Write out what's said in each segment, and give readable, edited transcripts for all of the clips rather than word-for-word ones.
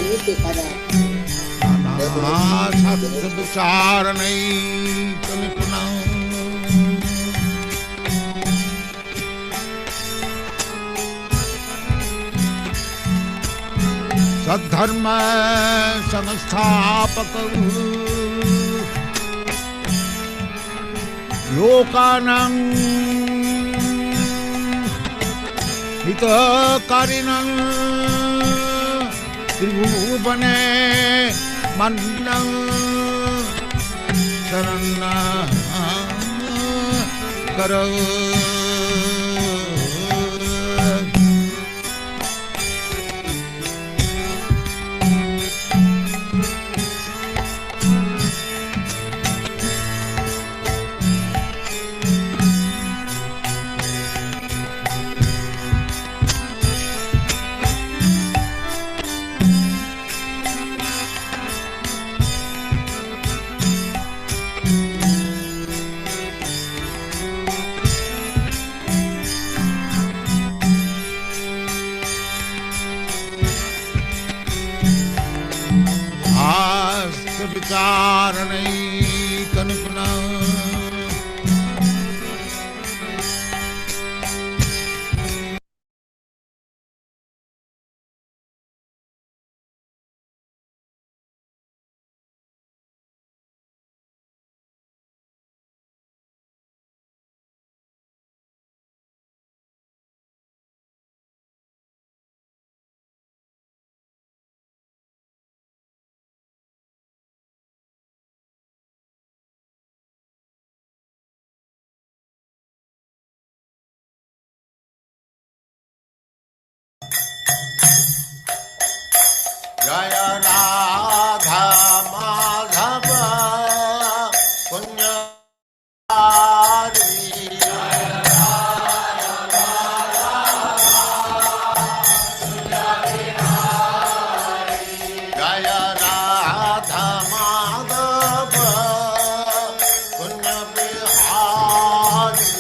ये देखा जाए। सत्य विचार नहीं निपुण सद्धर्म संस्थापक लोकानां हितकारिणं त्रिभुवने मन्नं शरणं करो। विचार नहीं कल्पना जय राधा माधव पुण्यकारी जय राधा माधव पुण्य Bihari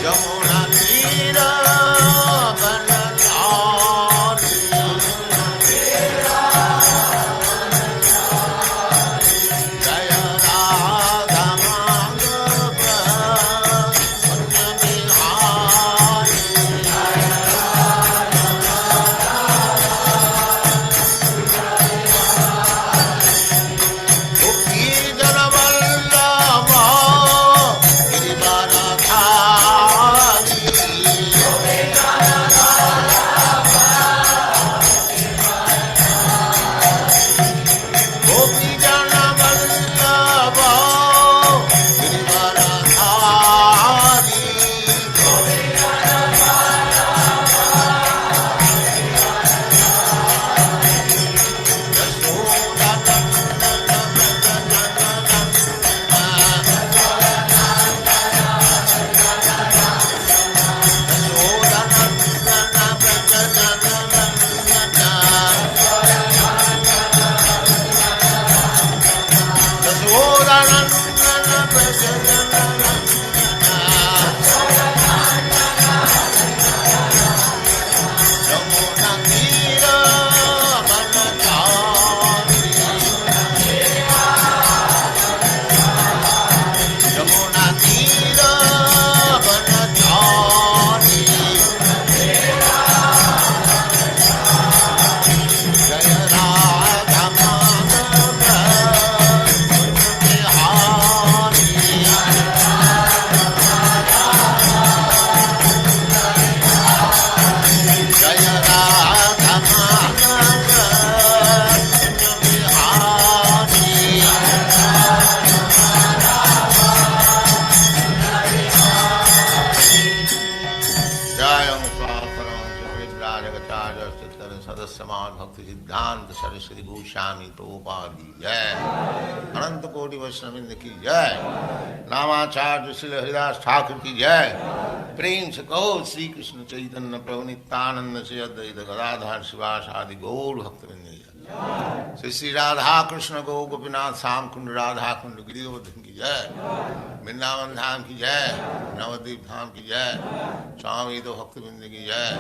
Yamuna Tira Sadasamaad Bhakti Siddhanta Saraswati Goswami Prabhupada ki jai. Ananta Koti Vaishnavindra ki jai. Namacharya Srila Haridas Thakur ki jai. Prem se kaho Sri Krishna Chaitanya Prabhu Nityananda Sri Advaita Gadadhar Sivas Adi Gaur Bhaktavindra ki jai. Sri Radha Krishna Go Gopinath Sam Kund Radha Kund Giridham ki jai. Vrindavan Dham ki jai. Navadvip Dham ki jai. Swami Ito Bhaktavindra ki jai.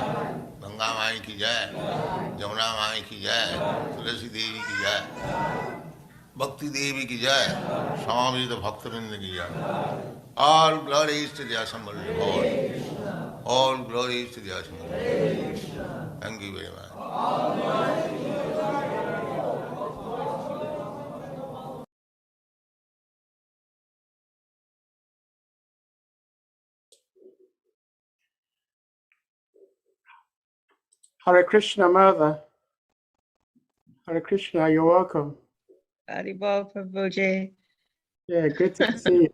Ganga Mai ki jai. Jamuna Mai ki jai. Tulasi Devi ki jai. Bhakti Devi ki jai. Swami Ito Bhaktavindra ki jai. All glories to the assembled Lord. All glories to the assembled Lord. Thank you very much. Hare Krishna, Mother. Hare Krishna, you're welcome. Haribol Prabhuji. Yeah, good to see you.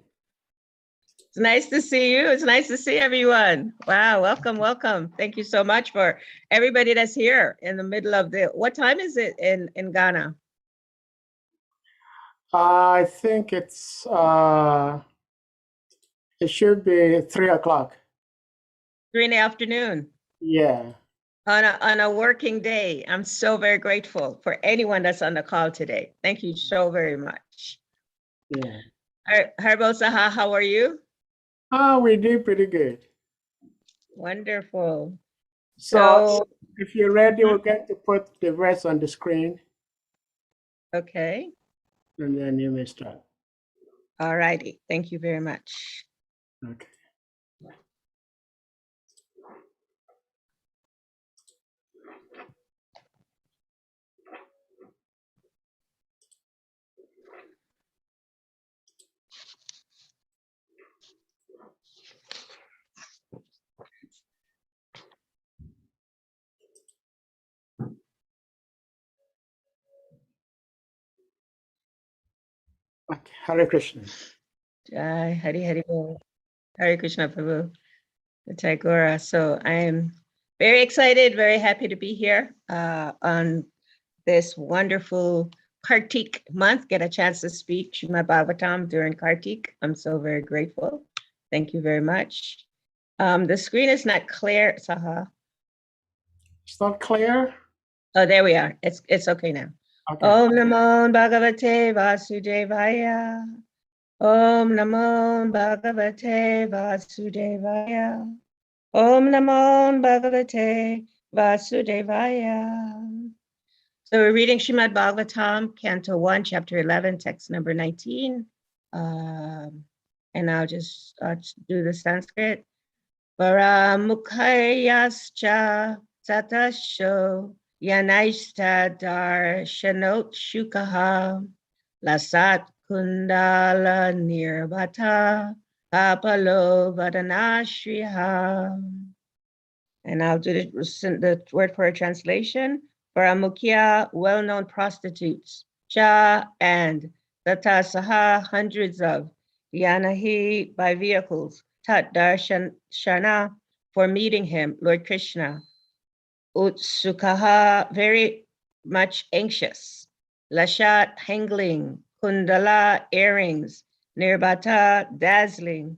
It's nice to see you. It's nice to see everyone. Wow, welcome, welcome. Thank you so much for everybody that's here in the middle of the, what time is it in Ghana? I think it should be 3 o'clock. 3 in the afternoon. Yeah. On a working day. I'm so very grateful for anyone that's on the call today. Thank you so very much. Yeah. Haribol Saha, how are you? Oh, we did pretty good. Wonderful. So if you're ready, we're going to put the verse on the screen. Okay. And then you may start. All righty. Thank you very much. Okay. Okay. Hare Krishna. Jai Hari Bol. Hare Krishna Prabhu. The Tagora. So I am very excited, very happy to be here on this wonderful Kartik month, get a chance to speak Srimad Bhagavatam during Kartik. I'm so very grateful. Thank you very much. The screen is not clear, Saha. It's not clear? Oh, there we are. It's okay now. Okay. Om Namo Bhagavate Vasudevaya. Om Namo Bhagavate Vasudevaya. Om Namo Bhagavate Vasudevaya. So we're reading Srimad Bhagavatam, Canto 1, Chapter 11, text number 19. And I'll just do the Sanskrit. Varamukhayascha tatasho yanaishta darshanot shukaha lasat kundala nirbata kapalo vadanashriha. And I'll do the word for a translation. Varamukhya, well-known prostitutes, cha and tata saha, hundreds of, yanahi, by vehicles, tat darshana, for meeting him, Lord Krishna, utsukaha, very much anxious, lashat, hangling, kundala, earrings, nirbata, dazzling,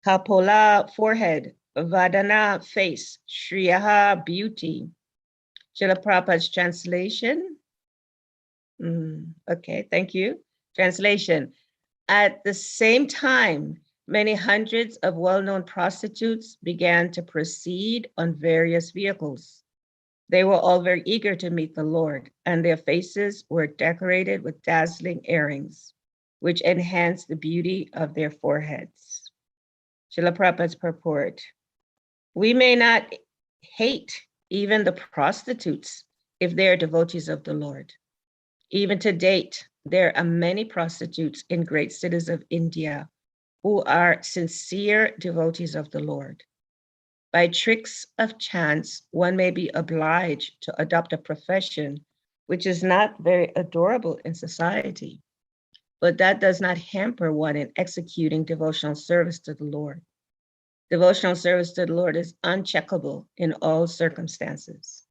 kapola, forehead, vadana, face, shriyaha, beauty. Srila Prabhupada's translation. Okay, thank you. Translation. At the same time, many hundreds of well-known prostitutes began to proceed on various vehicles. They were all very eager to meet the Lord, and their faces were decorated with dazzling earrings, which enhanced the beauty of their foreheads. Srila Prabhupada's purport. We may not hate even the prostitutes if they are devotees of the Lord. Even to date, there are many prostitutes in great cities of India who are sincere devotees of the Lord. By tricks of chance, one may be obliged to adopt a profession which is not very adorable in society, but that does not hamper one in executing devotional service to the Lord. Devotional service to the Lord is uncheckable in all circumstances.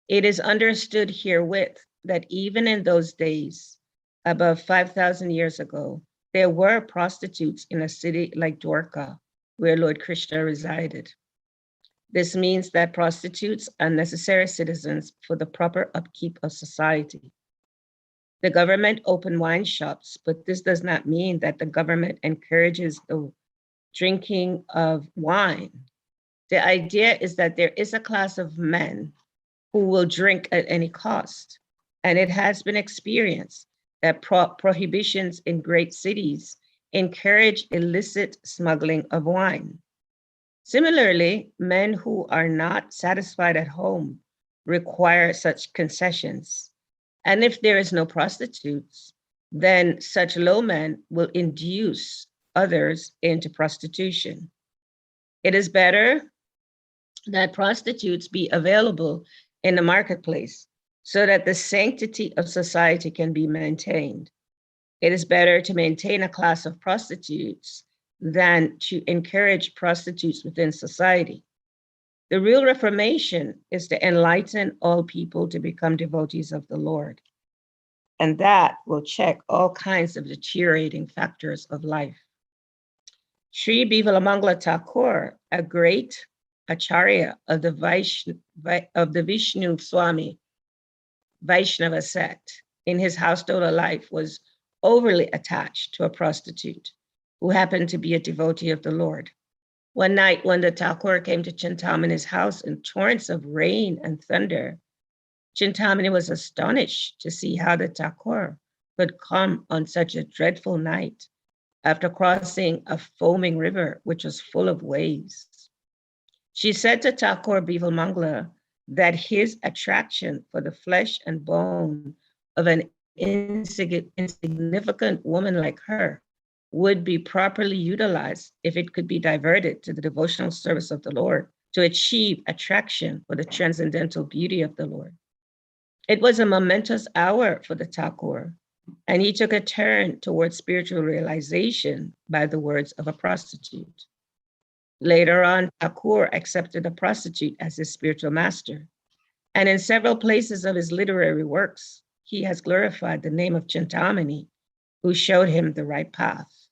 It is understood herewith that even in those days, above 5,000 years ago, there were prostitutes in a city like Dwarka, where Lord Krishna resided. This means that prostitutes are necessary citizens for the proper upkeep of society. The government opened wine shops, but this does not mean that the government encourages the drinking of wine. The idea is that there is a class of men who will drink at any cost. And it has been experienced that prohibitions in great cities encourage illicit smuggling of wine. Similarly, men who are not satisfied at home require such concessions. And if there is no prostitutes, then such low men will induce others into prostitution. It is better that prostitutes be available in the marketplace so that the sanctity of society can be maintained. It is better to maintain a class of prostitutes than to encourage prostitutes within society. The real reformation is to enlighten all people to become devotees of the Lord. And that will check all kinds of deteriorating factors of life. Sri Bivalamangala Thakur, a great acharya of the Vishnu Swami Vaishnava sect, in his household life was overly attached to a prostitute who happened to be a devotee of the Lord. One night when the Thakur came to Chintamani's house in torrents of rain and thunder, Chintamani was astonished to see how the Thakur could come on such a dreadful night after crossing a foaming river which was full of waves. She said to Thakur Bivalmangala that his attraction for the flesh and bone of an insignificant woman like her would be properly utilized if it could be diverted to the devotional service of the Lord to achieve attraction for the transcendental beauty of the Lord. It was a momentous hour for the Thakur, and he took a turn towards spiritual realization by the words of a prostitute. Later on, Thakur accepted a prostitute as his spiritual master, and in several places of his literary works, he has glorified the name of Chintamani, who showed him the right path.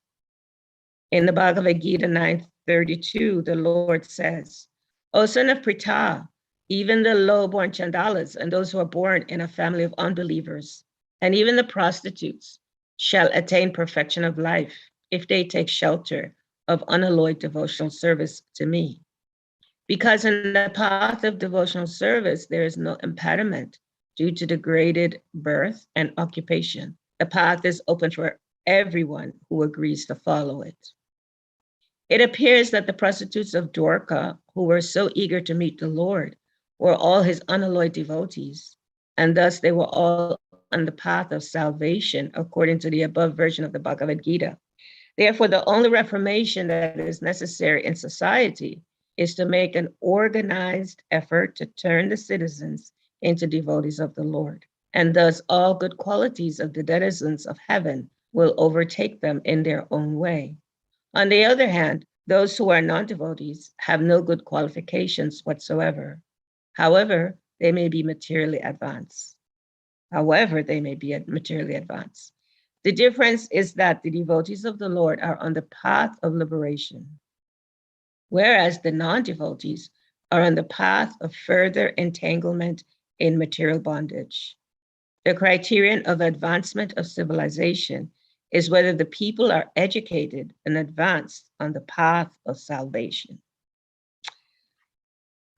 In the Bhagavad Gita 9:32, the Lord says, O son of Pritha, even the low-born Chandalas and those who are born in a family of unbelievers, and even the prostitutes shall attain perfection of life if they take shelter of unalloyed devotional service to me. Because in the path of devotional service, there is no impediment due to degraded birth and occupation. The path is open for everyone who agrees to follow it. It appears that the prostitutes of Dwarka, who were so eager to meet the Lord, were all his unalloyed devotees, and thus they were all on the path of salvation, according to the above version of the Bhagavad Gita. Therefore, the only reformation that is necessary in society is to make an organized effort to turn the citizens into devotees of the Lord. And thus all good qualities of the denizens of heaven will overtake them in their own way. On the other hand, those who are non-devotees have no good qualifications whatsoever. However, they may be materially advanced. The difference is that the devotees of the Lord are on the path of liberation, whereas the non-devotees are on the path of further entanglement in material bondage. The criterion of advancement of civilization is whether the people are educated and advanced on the path of salvation.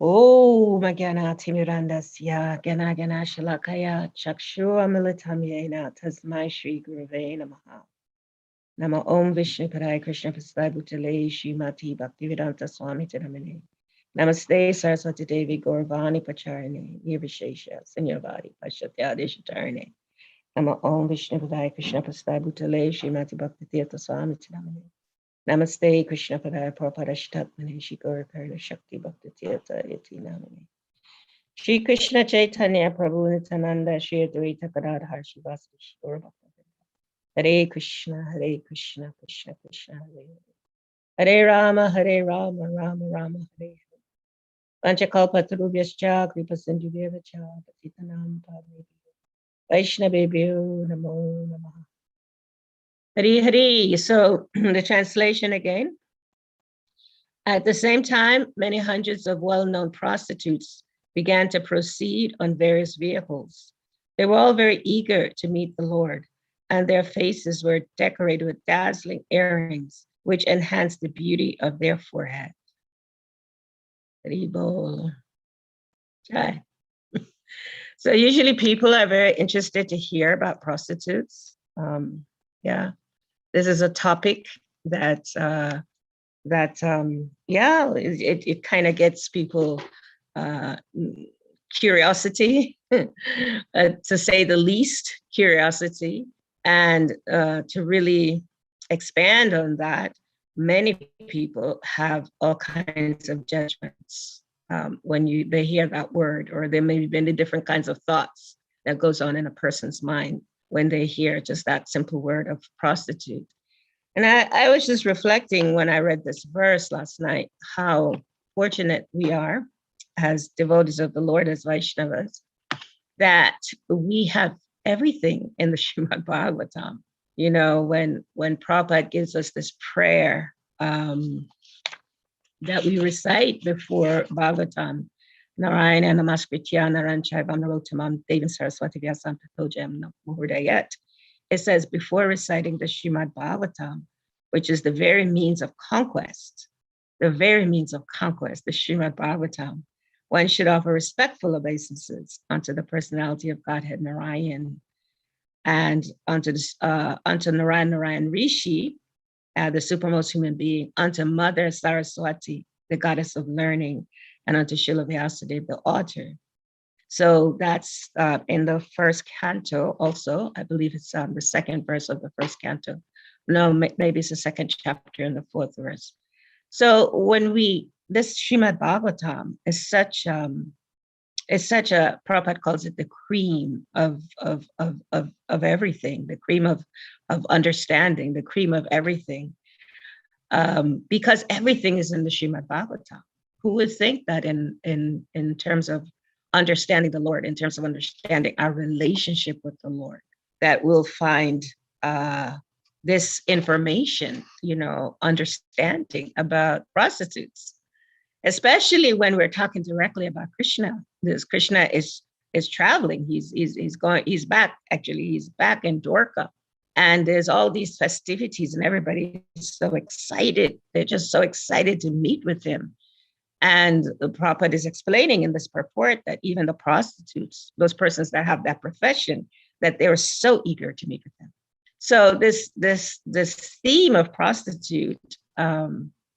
Oh, Magana Timirandasya, Gana Gana Shalakaya, Chakshua Militamyena, Tasmai Shri Guruve Namaha. Nama Om Vishnu Padaya Krishna Prasad Bhutale, Srimati Bhaktivedanta Swami Tiramane. Namaste Saraswati Devi Gauravani Pacharane, Nirvishesha, Sanyavadi, Pashatyadeshatarane. Nama Om Vishnu Padaya Krishna Prasad Bhutale, Srimati Bhaktivedanta Swami Tiramane. Namaste Krishna Padaya Prabhupada Shri Gaura Karna Shakti Bhakti Tirtha Yati Namane. Shri Krishna Chaitanya Prabhu Nityananda Shri Advaita Gadadhar Shivasati Shri Gaura Bhakti. Hare Krishna, Krishna Krishna, Hare Hare. Hare Rama, Rama Rama, Hare Hare. Panchakalpatarubhyascha kripasindhubhyevacha patitanam pavebhyo Vaishnavebhyo namo namaha. Hari Hari. So the translation again. At the same time, many hundreds of well-known prostitutes began to proceed on various vehicles. They were all very eager to meet the Lord, and their faces were decorated with dazzling earrings, which enhanced the beauty of their forehead. So usually people are very interested to hear about prostitutes. Yeah, this is a topic that it kind of gets people curiosity, to say the least, curiosity, and to really expand on that. Many people have all kinds of judgments when they hear that word, or there may be many different kinds of thoughts that goes on in a person's mind when they hear just that simple word of prostitute. And I was just reflecting when I read this verse last night, how fortunate we are as devotees of the Lord, as Vaishnavas, that we have everything in the Srimad Bhagavatam. You know, when Prabhupada gives us this prayer that we recite before Bhagavatam, Narayana Namaskritya Naranchaivam Narotamam Devim Saraswati Vyasam Tatojam Muhurdayat. It says, before reciting the Srimad Bhagavatam, which is the very means of conquest, the Srimad Bhagavatam, one should offer respectful obeisances unto the personality of Godhead Narayan, and unto Narayan Rishi, the supermost human being, unto Mother Saraswati, the goddess of learning, and unto Srila Vyasadeva, the author. So that's in the first canto also. I believe it's the second verse of the first canto. No, maybe it's the second chapter in the fourth verse. So this Srimad Bhagavatam is such a, Prabhupada calls it the cream of everything, the cream of understanding, the cream of everything, because everything is in the Srimad Bhagavatam. Who would think that in terms of understanding the Lord, in terms of understanding our relationship with the Lord, that we'll find this information, understanding about prostitutes, especially when we're talking directly about Krishna. This Krishna is traveling. He's back in Dwarka, and there's all these festivities, and everybody's so excited. They're just so excited to meet with him. And the Prabhupada is explaining in this purport that even the prostitutes, those persons that have that profession, that they were so eager to meet with them. So this theme of prostitute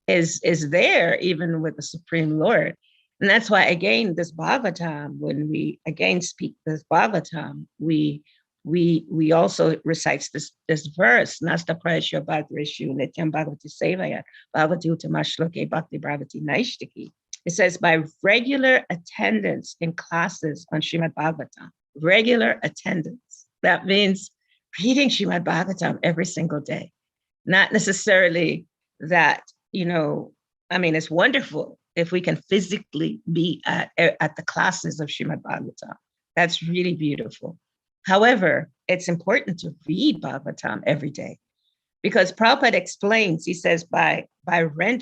is there even with the Supreme Lord. And that's why, again, this Bhagavatam, when we again speak this Bhagavatam, we also recites this verse, Nasta Prayasya Bhagaveshu Nityam Bhagavati Sevaya Bhagavati Utamashloke Bhakti Bhagavati Naishtiki. It says, by regular attendance in classes on Srimad Bhagavatam, regular attendance. That means reading Srimad Bhagavatam every single day. Not necessarily that, it's wonderful if we can physically be at the classes of Srimad Bhagavatam. That's really beautiful. However, it's important to read Bhagavatam every day, because Prabhupada explains, he says, by hearing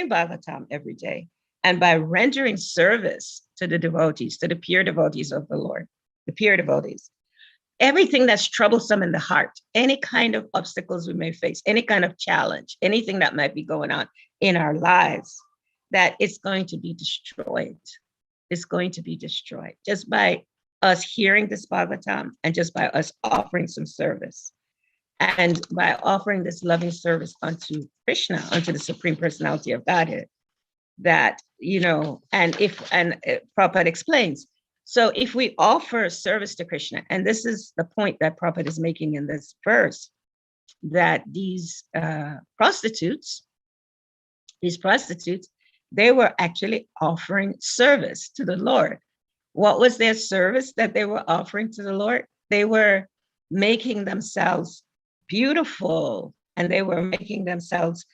Bhagavatam every day and by rendering service to the devotees, to the pure devotees of the Lord, the pure devotees, everything that's troublesome in the heart, any kind of obstacles we may face, any kind of challenge, anything that might be going on in our lives, that it's going to be destroyed. It's going to be destroyed just by us hearing this Bhagavatam and just by us offering some service. And by offering this loving service unto Krishna, unto the Supreme Personality of Godhead, that, Prabhupada explains, so if we offer service to Krishna, and this is the point that Prabhupada is making in this verse, that these prostitutes, they were actually offering service to the Lord. What was their service that they were offering to the Lord? They were making themselves beautiful, and they were making themselves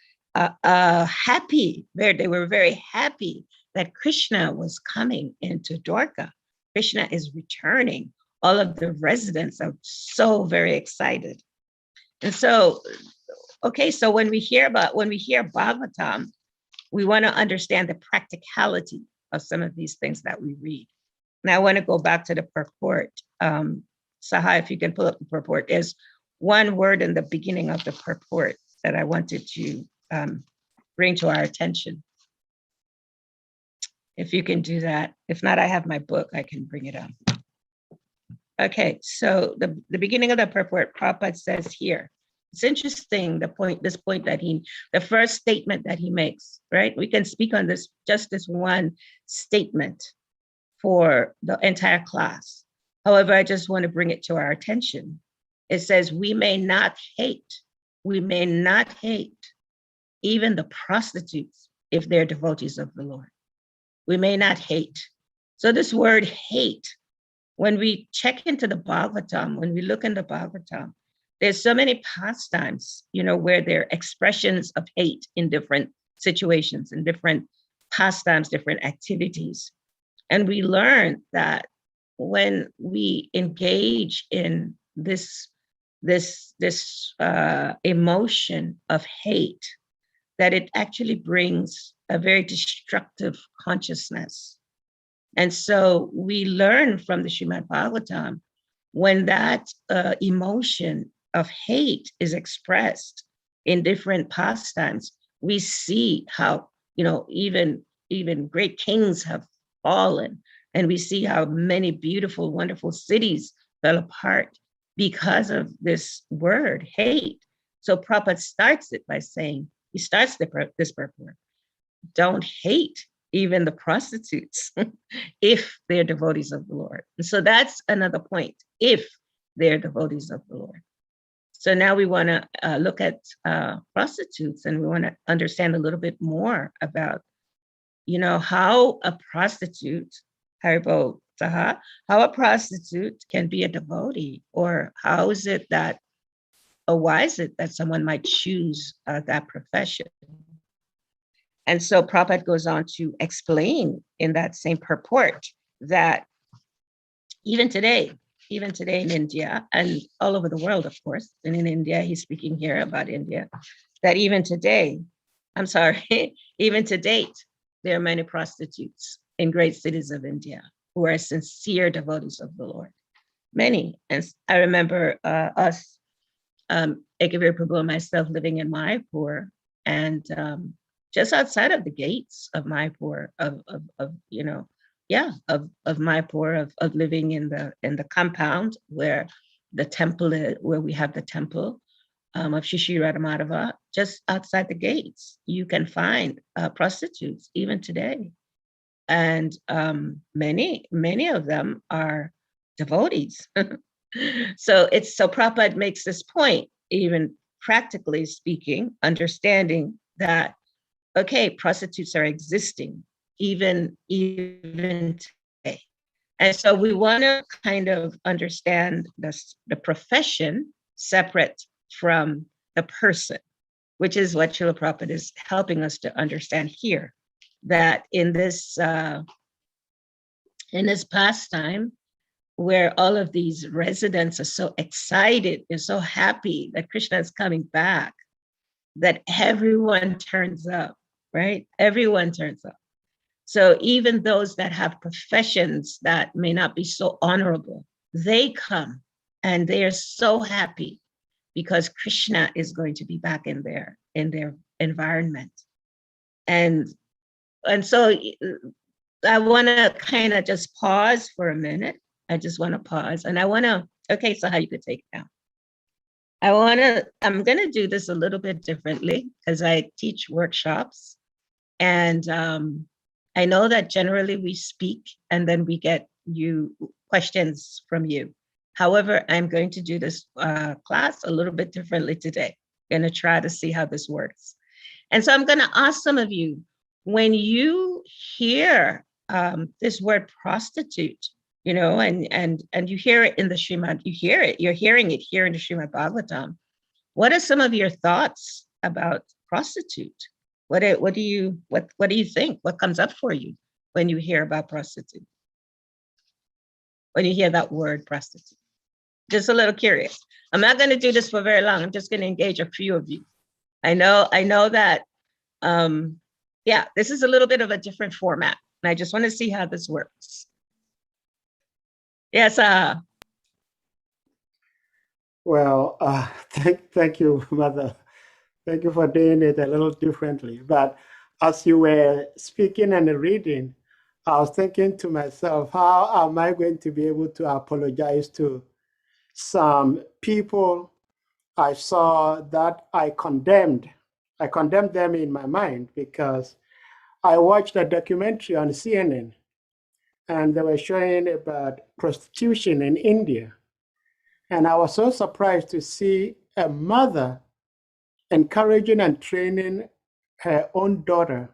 happy. They were very happy that Krishna was coming into Dwarka. Krishna is returning. All of the residents are so very excited. And so, okay, so when we hear Bhagavatam, we want to understand the practicality of some of these things that we read. Now I want to go back to the purport. Saha, if you can pull up the purport, there's one word in the beginning of the purport that I wanted to bring to our attention. If you can do that. If not, I have my book, I can bring it up. Okay, so the beginning of the purport, Prabhupada says here, it's interesting, the first statement that he makes, right? We can speak on this, just this one statement for the entire class. However, I just want to bring it to our attention. It says, we may not hate even the prostitutes if they're devotees of the Lord. We may not hate. So this word hate, when we check into the Bhagavatam, when we look in the Bhagavatam, there's so many pastimes, where there are expressions of hate in different situations, in different pastimes, different activities. And we learn that when we engage in this emotion of hate, that it actually brings a very destructive consciousness. And so we learn from the Srimad Bhagavatam, when that emotion of hate is expressed in different pastimes, we see how, even great kings have fallen, and we see how many beautiful, wonderful cities fell apart because of this word, hate. So Prabhupada starts it by saying, he starts this purport, don't hate even the prostitutes if they're devotees of the Lord. And so that's another point, if they're devotees of the Lord. So now we want to look at prostitutes, and we want to understand a little bit more about, how a prostitute, Haribo Saha, how a prostitute can be a devotee, or how is it that, or why is it that someone might choose that profession? And so Prabhupada goes on to explain in that same purport that even today in India and all over the world, of course, and in India, he's speaking here about India, that even to date, there are many prostitutes in great cities of India who are sincere devotees of the Lord. Many. And I remember us, Ekavir Prabhu and myself, living in Mayapur, and just outside of the gates of Mayapur, of Mayapur, of living in the compound where the temple is, where we have the temple of Shri Radhamadhava, just outside the gates, you can find prostitutes even today. And many of them are devotees. So Prabhupada makes this point, even practically speaking, understanding that, okay, prostitutes are existing even today. And so we want to kind of understand the profession separate from the person, which is what Srila Prabhupada is helping us to understand here, that in this pastime, where all of these residents are so excited, they're so happy that Krishna is coming back, that everyone turns up, right? Everyone turns up. So even those that have professions that may not be so honorable, they come and they are so happy because Krishna is going to be back in their environment. And so I want to kind of just pause for a minute. I just want to pause, and I want to, okay, so how you could take it down. I'm going to do this a little bit differently because I teach workshops, and I know that generally we speak and then we get questions from you. However, I'm going to do this class a little bit differently today. I'm going to try to see how this works. And so I'm going to ask some of you, when you hear this word prostitute, and you hear it in the Srimad, you're hearing it here in the Srimad Bhagavatam, what are some of your thoughts about prostitute? What do you think? What comes up for you when you hear about prostitute? When you hear that word prostitute? Just a little curious. I'm not going to do this for very long. I'm just going to engage a few of you. I know that, yeah, this is a little bit of a different format. And I just want to see how this works. Yes. Well, thank you, Mother. Thank you for doing it a little differently. But as you were speaking and reading, I was thinking to myself, how am I going to be able to apologize to some people I saw that I condemned? I condemned them in my mind because I watched a documentary on CNN and they were showing about prostitution in India. And I was so surprised to see a mother encouraging and training her own daughter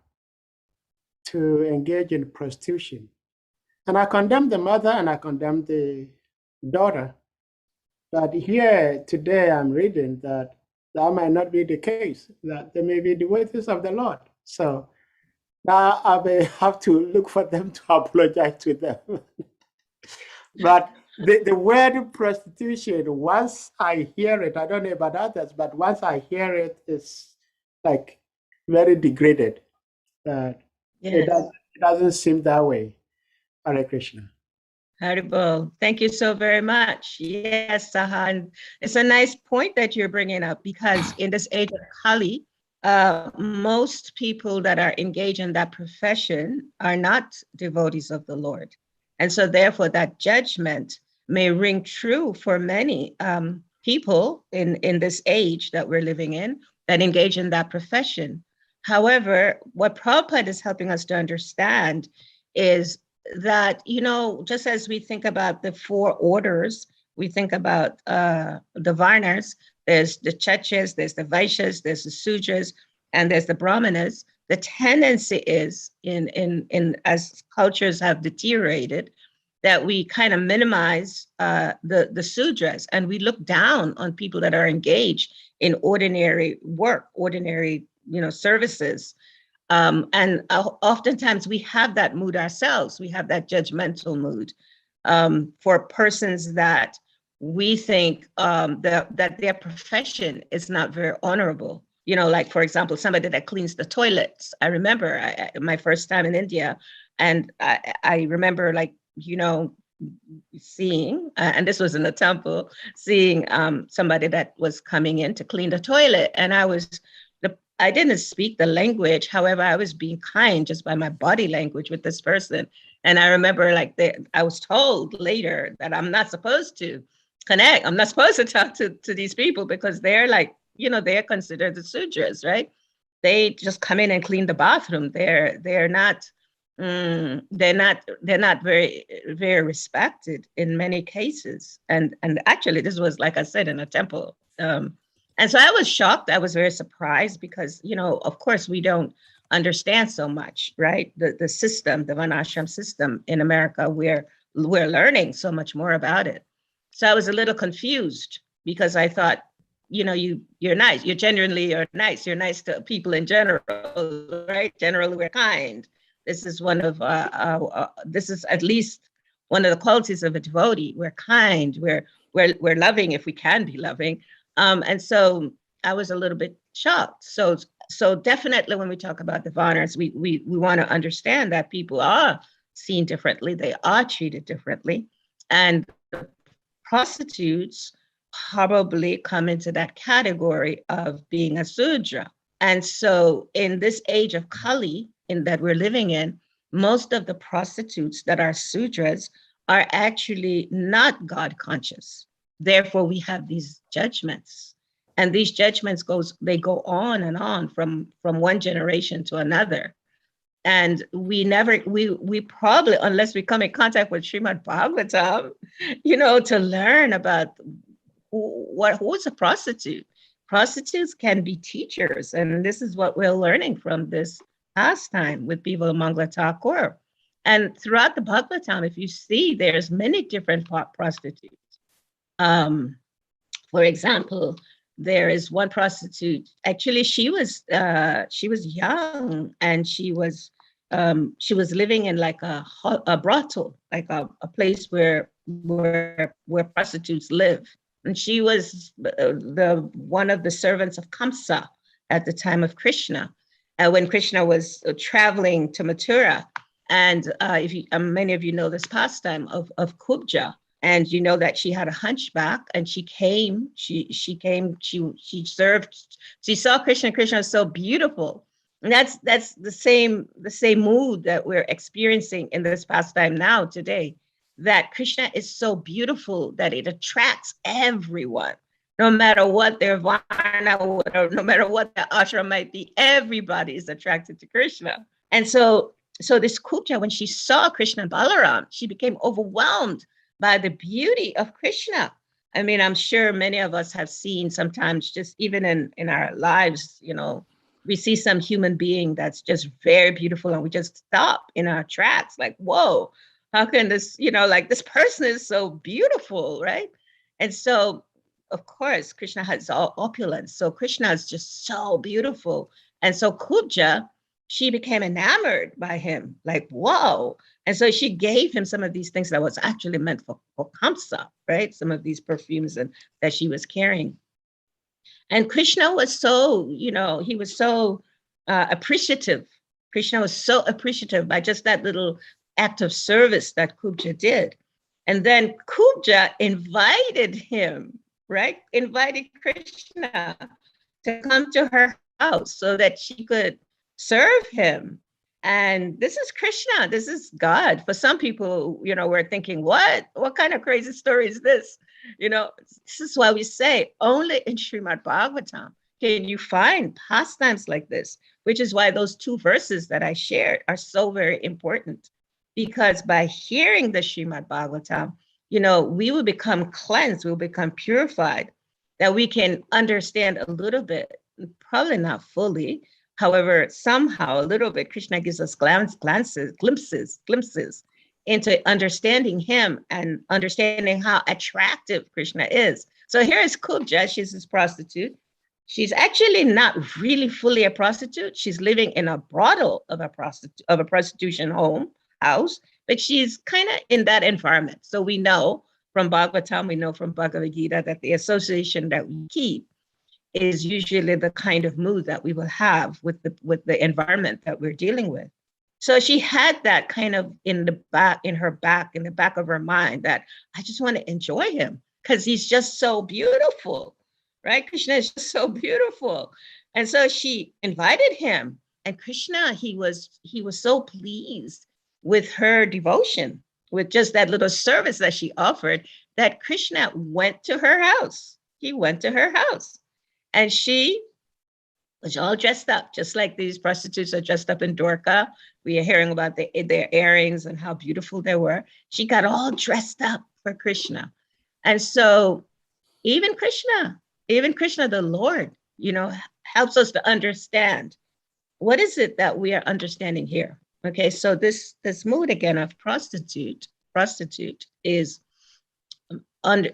to engage in prostitution. And I condemned the mother and I condemned the daughter. But here today I'm reading that might not be the case, that they may be devotees of the Lord. So now I may have to look for them to apologize to them. But the word prostitution, once I hear it, I don't know about others, but once I hear it, it's like very degraded. Yes. It doesn't seem that way. Hare Krishna. Haribol, thank you so very much. Yes, Sahan, it's a nice point that you're bringing up, because in this age of Kali, most people that are engaged in that profession are not devotees of the Lord. And so therefore that judgment may ring true for many people in this age that we're living in that engage in that profession. However, what Prabhupada is helping us to understand is that, just as we think about the four orders, we think about the Varnas, there's the Kshatriyas, there's the Vaishyas, there's the Sudras, and there's the Brahmanas. The tendency is in as cultures have deteriorated, that we kind of minimize the Sudras, and we look down on people that are engaged in ordinary work, ordinary services. And oftentimes we have that mood ourselves. We have that judgmental mood for persons that we think that their profession is not very honorable. Like, for example, somebody that cleans the toilets. I remember my first time in India, and I remember seeing, and this was in a temple, seeing somebody that was coming in to clean the toilet. And I didn't speak the language. However, I was being kind just by my body language with this person. And I remember I was told later that I'm not supposed to connect. I'm not supposed to talk to these people because they're they're considered the Sudras, right? They just come in and clean the bathroom. They're not very, very respected in many cases. And actually this was, like I said, in a temple. And so I was shocked. I was very surprised because, of course, we don't understand so much, right? The system, the Varnashram system in America, we're learning so much more about it. So I was a little confused because I thought, you're nice. You're nice. You're nice to people in general, right? Generally, we're kind. This is this is at least one of the qualities of a devotee. We're kind. We're loving if we can be loving. And so I was a little bit shocked. So definitely when we talk about the Varnas, we want to understand that people are seen differently. They are treated differently. And prostitutes probably come into that category of being a Sudra. And so in this age of Kali that we're living in, most of the prostitutes that are Sudras are actually not God conscious. Therefore, we have these judgments, and these judgments go on and on from one generation to another. And we probably, unless we come in contact with Srimad Bhagavatam, to learn about who's a prostitute. Prostitutes can be teachers, and this is what we're learning from this pastime with Bimalmangala Thakur. And throughout the Bhagavatam, if you see, there's many different prostitutes. For example, there is one prostitute. Actually, she was young, and she was living in like a brothel, like a place where prostitutes live. And she was the one of the servants of Kamsa at the time of Krishna, when Krishna was traveling to Mathura. And if you, many of you know this pastime of Kubja, and you know that she had a hunchback, and she served. She saw Krishna. Krishna was so beautiful, and that's the same mood that we're experiencing in this pastime now today. That Krishna is so beautiful that it attracts everyone, no matter what their varna, no matter what their ashram might be. Everybody is attracted to Krishna, and so this Kubja, when she saw Krishna and Balaram, she became overwhelmed by the beauty of Krishna. I mean, I'm sure many of us have seen sometimes, just even in our lives, you know, we see some human being that's just very beautiful, and we just stop in our tracks, like, whoa, how can this, you know, like, this person is so beautiful, right? And so, of course, Krishna has all opulence. So Krishna is just so beautiful. And so Kubja, she became enamored by him, like, whoa. And so she gave him some of these things that was actually meant for Kamsa, right? Some of these perfumes that she was carrying. And Krishna was so, you know, he was so appreciative. Krishna was so appreciative by just that little act of service that Kubja did. And then Kubja invited him, right? Invited Krishna to come to her house so that she could serve him. And this is Krishna, this is God. For some people, you know, we're thinking, what kind of crazy story is this? You know, this is why we say only in Srimad Bhagavatam can you find pastimes like this, which is why those 2 verses that I shared are so very important. Because by hearing the Srimad Bhagavatam, you know, we will become cleansed, we'll become purified, that we can understand a little bit, probably not fully. However, somehow a little bit, Krishna gives us glimpses into understanding him and understanding how attractive Krishna is. So here is Kubja, she's this prostitute. She's actually not really fully a prostitute. She's living in a brothel of a prostitution house, but she's kind of in that environment. So we know from Bhagavatam, we know from Bhagavad Gita that the association that we keep is usually the kind of mood that we will have with the environment that we're dealing with. So she had that kind of in the back of her mind, that I just want to enjoy him because he's just so beautiful, right? Krishna is just so beautiful. And so she invited him, and Krishna, he was so pleased with her devotion, with just that little service that she offered, that Krishna went to her house. He went to her house. And she was all dressed up, just like these prostitutes are dressed up in Dwarka. We are hearing about their earrings and how beautiful they were. She got all dressed up for Krishna. And so even Krishna, the Lord, you know, helps us to understand what is it that we are understanding here. Okay, so this mood again of prostitute is,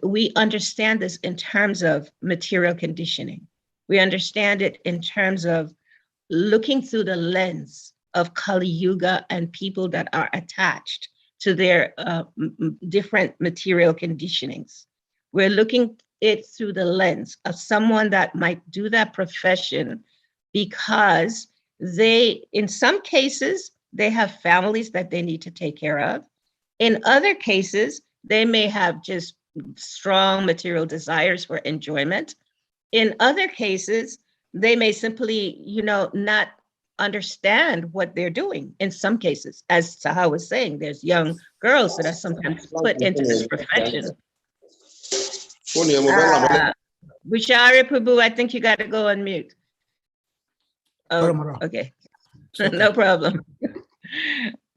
we understand this in terms of material conditioning. We understand it in terms of looking through the lens of Kali Yuga and people that are attached to their different material conditionings. We're looking it through the lens of someone that might do that profession because they, in some cases, they have families that they need to take care of. In other cases, they may have just strong material desires for enjoyment. In other cases, they may simply, you know, not understand what they're doing. In some cases, as Saha was saying, there's young girls that are sometimes put into this profession. Vishari Prabhu, I think you got to go on mute. Oh, okay. No problem.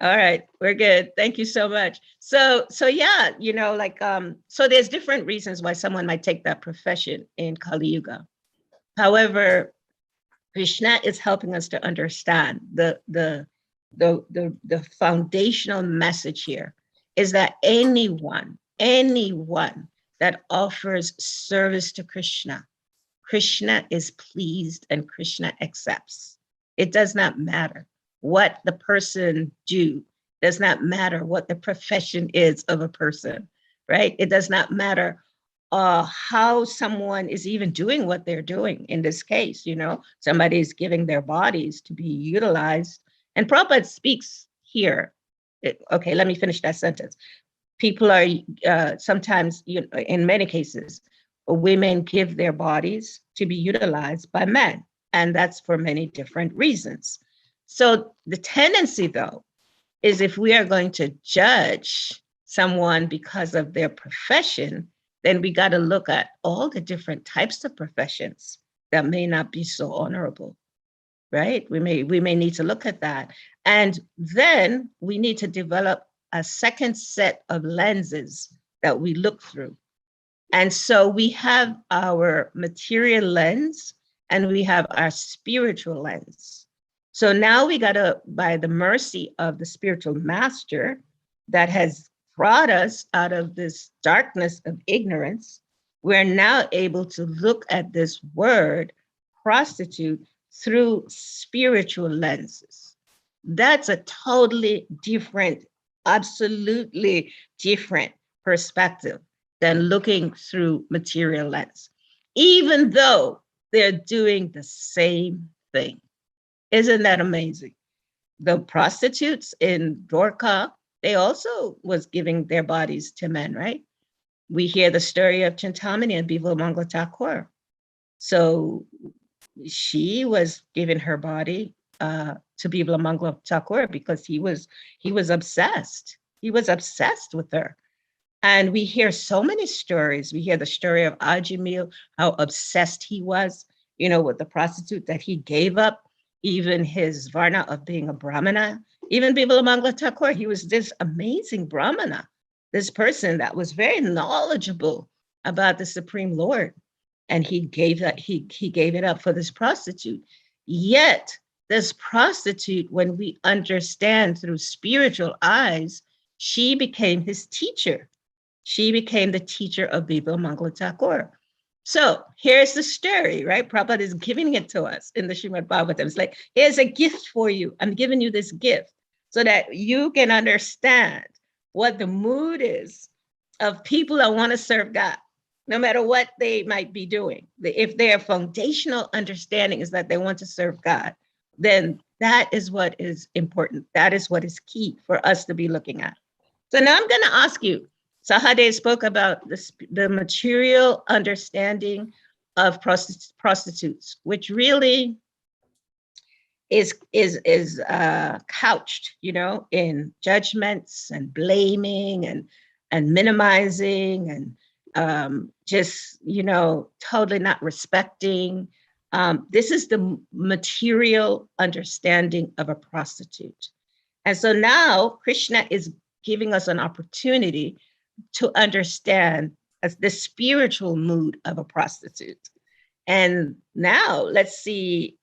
All right, we're good. Thank you so much. So yeah, you know, like, so there's different reasons why someone might take that profession in Kali Yuga. However, Krishna is helping us to understand the foundational message here is that anyone that offers service to Krishna Krishna is pleased and Krishna accepts. It does not matter what the person do, does not matter what the profession is of a person, right? It does not matter how someone is even doing what they're doing. In this case, somebody is giving their bodies to be utilized. And Prabhupada speaks here. Okay, let me finish that sentence. People are sometimes, in many cases, women give their bodies to be utilized by men, and that's for many different reasons. So the tendency, though, is if we are going to judge someone because of their profession, then we got to look at all the different types of professions that may not be so honorable, right? We may need to look at that. And then we need to develop a second set of lenses that we look through. And so we have our material lens and we have our spiritual lens. So now we got to, by the mercy of the spiritual master that has brought us out of this darkness of ignorance, we're now able to look at this word prostitute through spiritual lenses. That's a totally different, absolutely different perspective than looking through material lens, even though they're doing the same thing. Isn't that amazing? The prostitutes in Dwarka, they also was giving their bodies to men, right? We hear the story of Chintamani and Bimalmangala Thakur. So she was giving her body to Bimalmangala Thakur because he was obsessed. He was obsessed with her. And we hear so many stories. We hear the story of Ajamil, how obsessed he was, with the prostitute, that he gave up even his varna of being a Brahmana. Even Bimalmangala Thakur, he was this amazing Brahmana, this person that was very knowledgeable about the Supreme Lord. And he gave it up for this prostitute. Yet this prostitute, when we understand through spiritual eyes, she became his teacher. She became the teacher of Bimalmangala Thakur. So here's the story, right? Prabhupada is giving it to us in the Srimad Bhagavatam. It's like, here's a gift for you. I'm giving you this gift so that you can understand what the mood is of people that want to serve God, no matter what they might be doing. If their foundational understanding is that they want to serve God, then that is what is important. That is what is key for us to be looking at. So now I'm going to ask you, Sahade spoke about the material understanding of prostitutes, which really is couched, in judgments and blaming and minimizing and just, totally not respecting. This is the material understanding of a prostitute. And so now Krishna is giving us an opportunity to understand the spiritual mood of a prostitute. And now let's see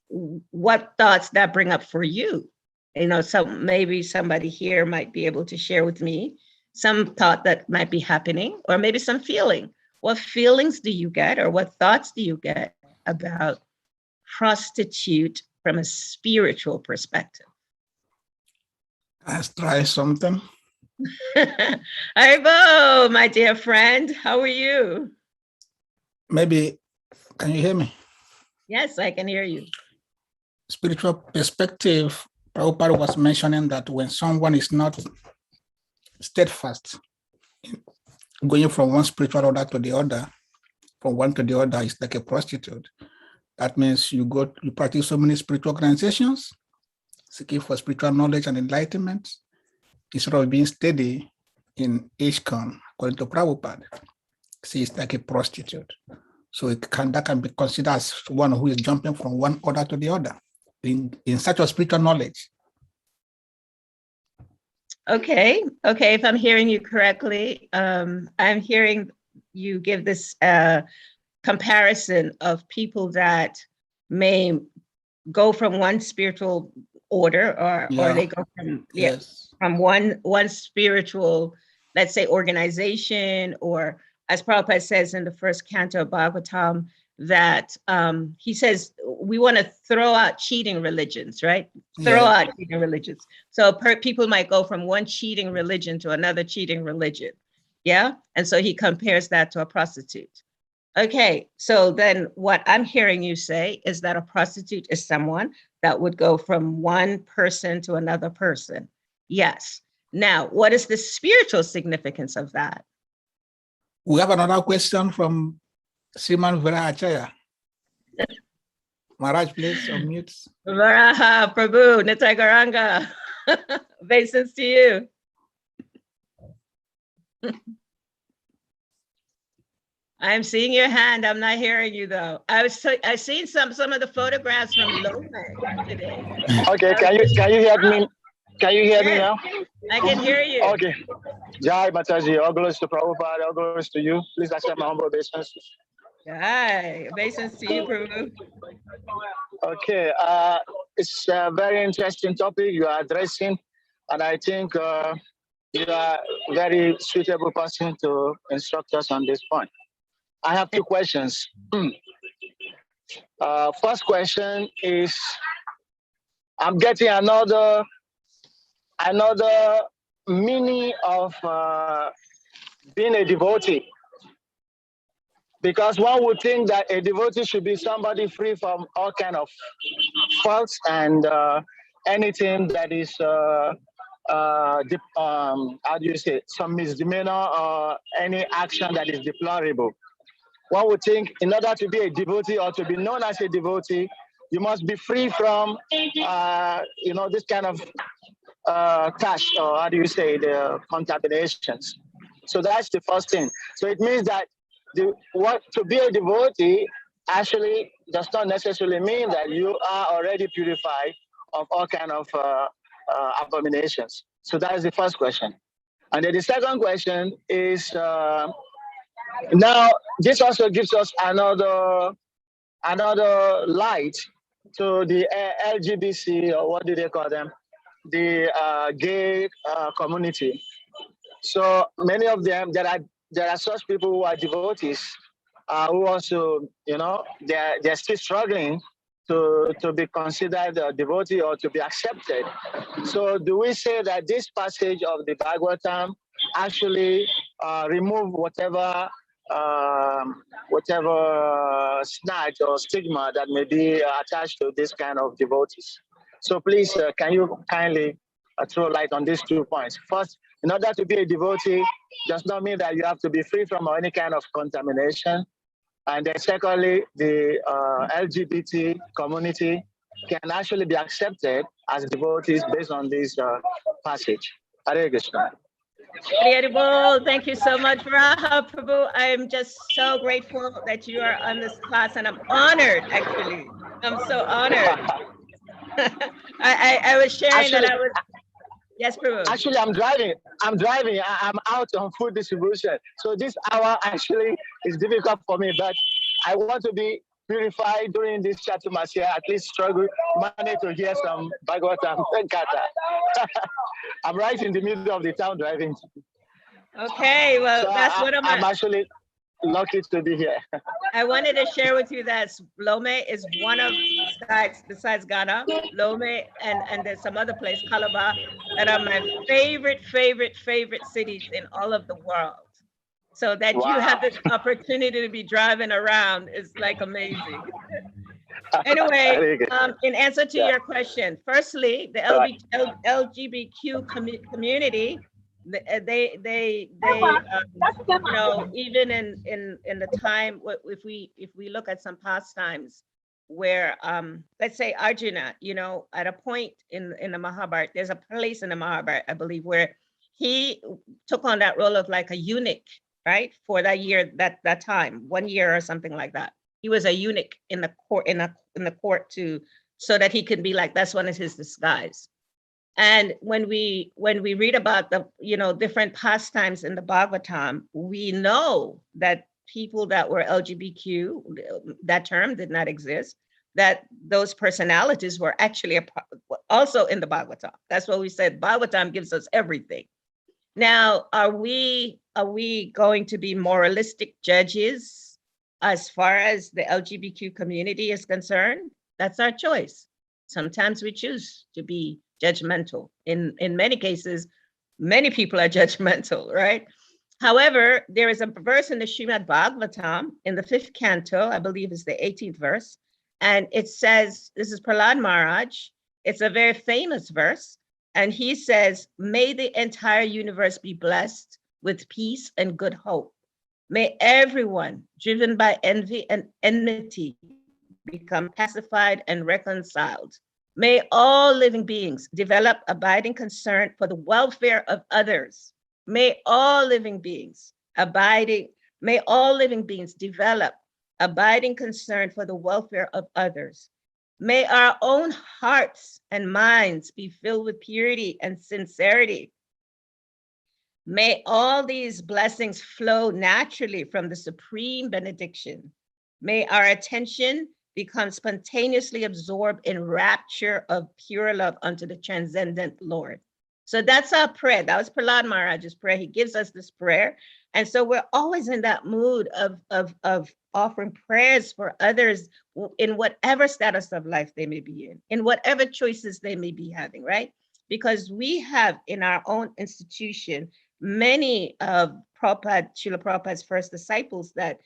what thoughts that bring up for you. So maybe somebody here might be able to share with me some thought that might be happening, or maybe some feeling. What feelings do you get, or what thoughts do you get about prostitute from a spiritual perspective? Let's try something. Haribo, my dear friend, how are you? Maybe, can you hear me? Yes, I can hear you. Spiritual perspective, Prabhupada was mentioning that when someone is not steadfast, going from one spiritual order to the other, from one to the other, is like a prostitute. That means you practice so many spiritual organizations, seeking for spiritual knowledge and enlightenment, instead of being steady in ISKCON, according to Prabhupada. See, it's like a prostitute. So that can be considered as one who is jumping from one order to the other in search of spiritual knowledge. Okay, if I'm hearing you correctly, I'm hearing you give this comparison of people that may go from one spiritual order or they go from from one spiritual, let's say, organization, or as Prabhupada says in the first canto of Bhagavatam, that he says we want to throw out cheating religions, right? Throw Yeah. out cheating religions. So people might go from one cheating religion to another cheating religion. Yeah. And so he compares that to a prostitute. Okay. So then what I'm hearing you say is that a prostitute is someone that would go from one person to another person. Yes. Now, what is the spiritual significance of that? We have another question from Simon Vrajalila. Maharaj, please unmute. Varaha Prabhu, Nitagaranga. Obeisance to you. I'm seeing your hand. I'm not hearing you though. I've seen some of the photographs from Lome today. Okay, can you hear me? Can you hear me now? I can hear you. Okay. Jai Mataji, all glories to Prabhupada, all glories to you. Please accept my humble obeisance. Hi, obeisance to you, Prabhu. Okay, it's a very interesting topic you are addressing, and I think you are a very suitable person to instruct us on this point. I have two questions. First question is, I'm getting another meaning of being a devotee. Because one would think that a devotee should be somebody free from all kind of faults and anything that is, how do you say, some misdemeanor or any action that is deplorable. One would think in order to be a devotee or to be known as a devotee, you must be free from, this kind of cash, or how do you say, the contaminations. So that's the first thing. So it means that to be a devotee actually does not necessarily mean that you are already purified of all kind of abominations. So that is the first question. And then the second question is, now this also gives us another light to the LGBT, or what do they call them? The gay community. So many of them, there are such people who are devotees, who also, they're still struggling to be considered a devotee or to be accepted. So do we say that this passage of the Bhagavatam actually remove whatever snag or stigma that may be attached to this kind of devotees? So please, can you kindly throw light on these 2 points? First, in order to be a devotee does not mean that you have to be free from any kind of contamination. And then secondly, the LGBT community can actually be accepted as devotees based on this passage. Hare Krishna. Thank you so much, Vraja Prabhu. I am just so grateful that you are on this class, and I'm honored, actually. I'm so honored. I was sharing actually, that I was. Yes, Prabhu. Actually, I'm driving. I'm out on food distribution. So this hour actually is difficult for me, but I want to be purified during this Chaturmasya, at least struggle, manage to hear some Bhagavatam Venkata. I'm right in the middle of the town driving. Okay, well, So that's what I'm actually lucky to be here. I wanted to share with you that Lome is one of, besides Ghana, Lome and there's some other place, Calabar, that are my favorite cities in all of the world. So that you have this opportunity to be driving around is like amazing. Anyway, in answer to your question, firstly, the LGBTQ community, they even in the time, if we look at some pastimes where let's say Arjuna, at a point in the Mahabharata, there's a place in the Mahabharata, I believe, where he took on that role of like a eunuch, right, for that year, that time, 1 year or something like that. He was a eunuch in the court, in the court so that he could be like, that's one of his disguise. And when we read about the different pastimes in the Bhagavatam, we know that people that were LGBTQ, that term did not exist, that those personalities were actually also in the Bhagavatam. That's what we said. Bhagavatam gives us everything. Now, are we going to be moralistic judges as far as the LGBTQ community is concerned, that's our choice. Sometimes we choose to be judgmental. In many cases, many people are judgmental, right? However, there is a verse in the Srimad Bhagavatam in the 5th canto, I believe is the 18th verse, and it says, this is Prahlad Maharaj, it's a very famous verse, and he says, may the entire universe be blessed with peace and good hope. May everyone driven by envy and enmity become pacified and reconciled. May all living beings develop abiding concern for the welfare of others. May all living beings develop abiding concern for the welfare of others. May our own hearts and minds be filled with purity and sincerity. May all these blessings flow naturally from the supreme benediction. May our attention become spontaneously absorbed in rapture of pure love unto the transcendent Lord. So that's our prayer. That was Prahlad Maharaj's prayer. He gives us this prayer. And so we're always in that mood of offering prayers for others in whatever status of life they may be in whatever choices they may be having, right? Because we have in our own institution, many of Srila Prabhupada's first disciples that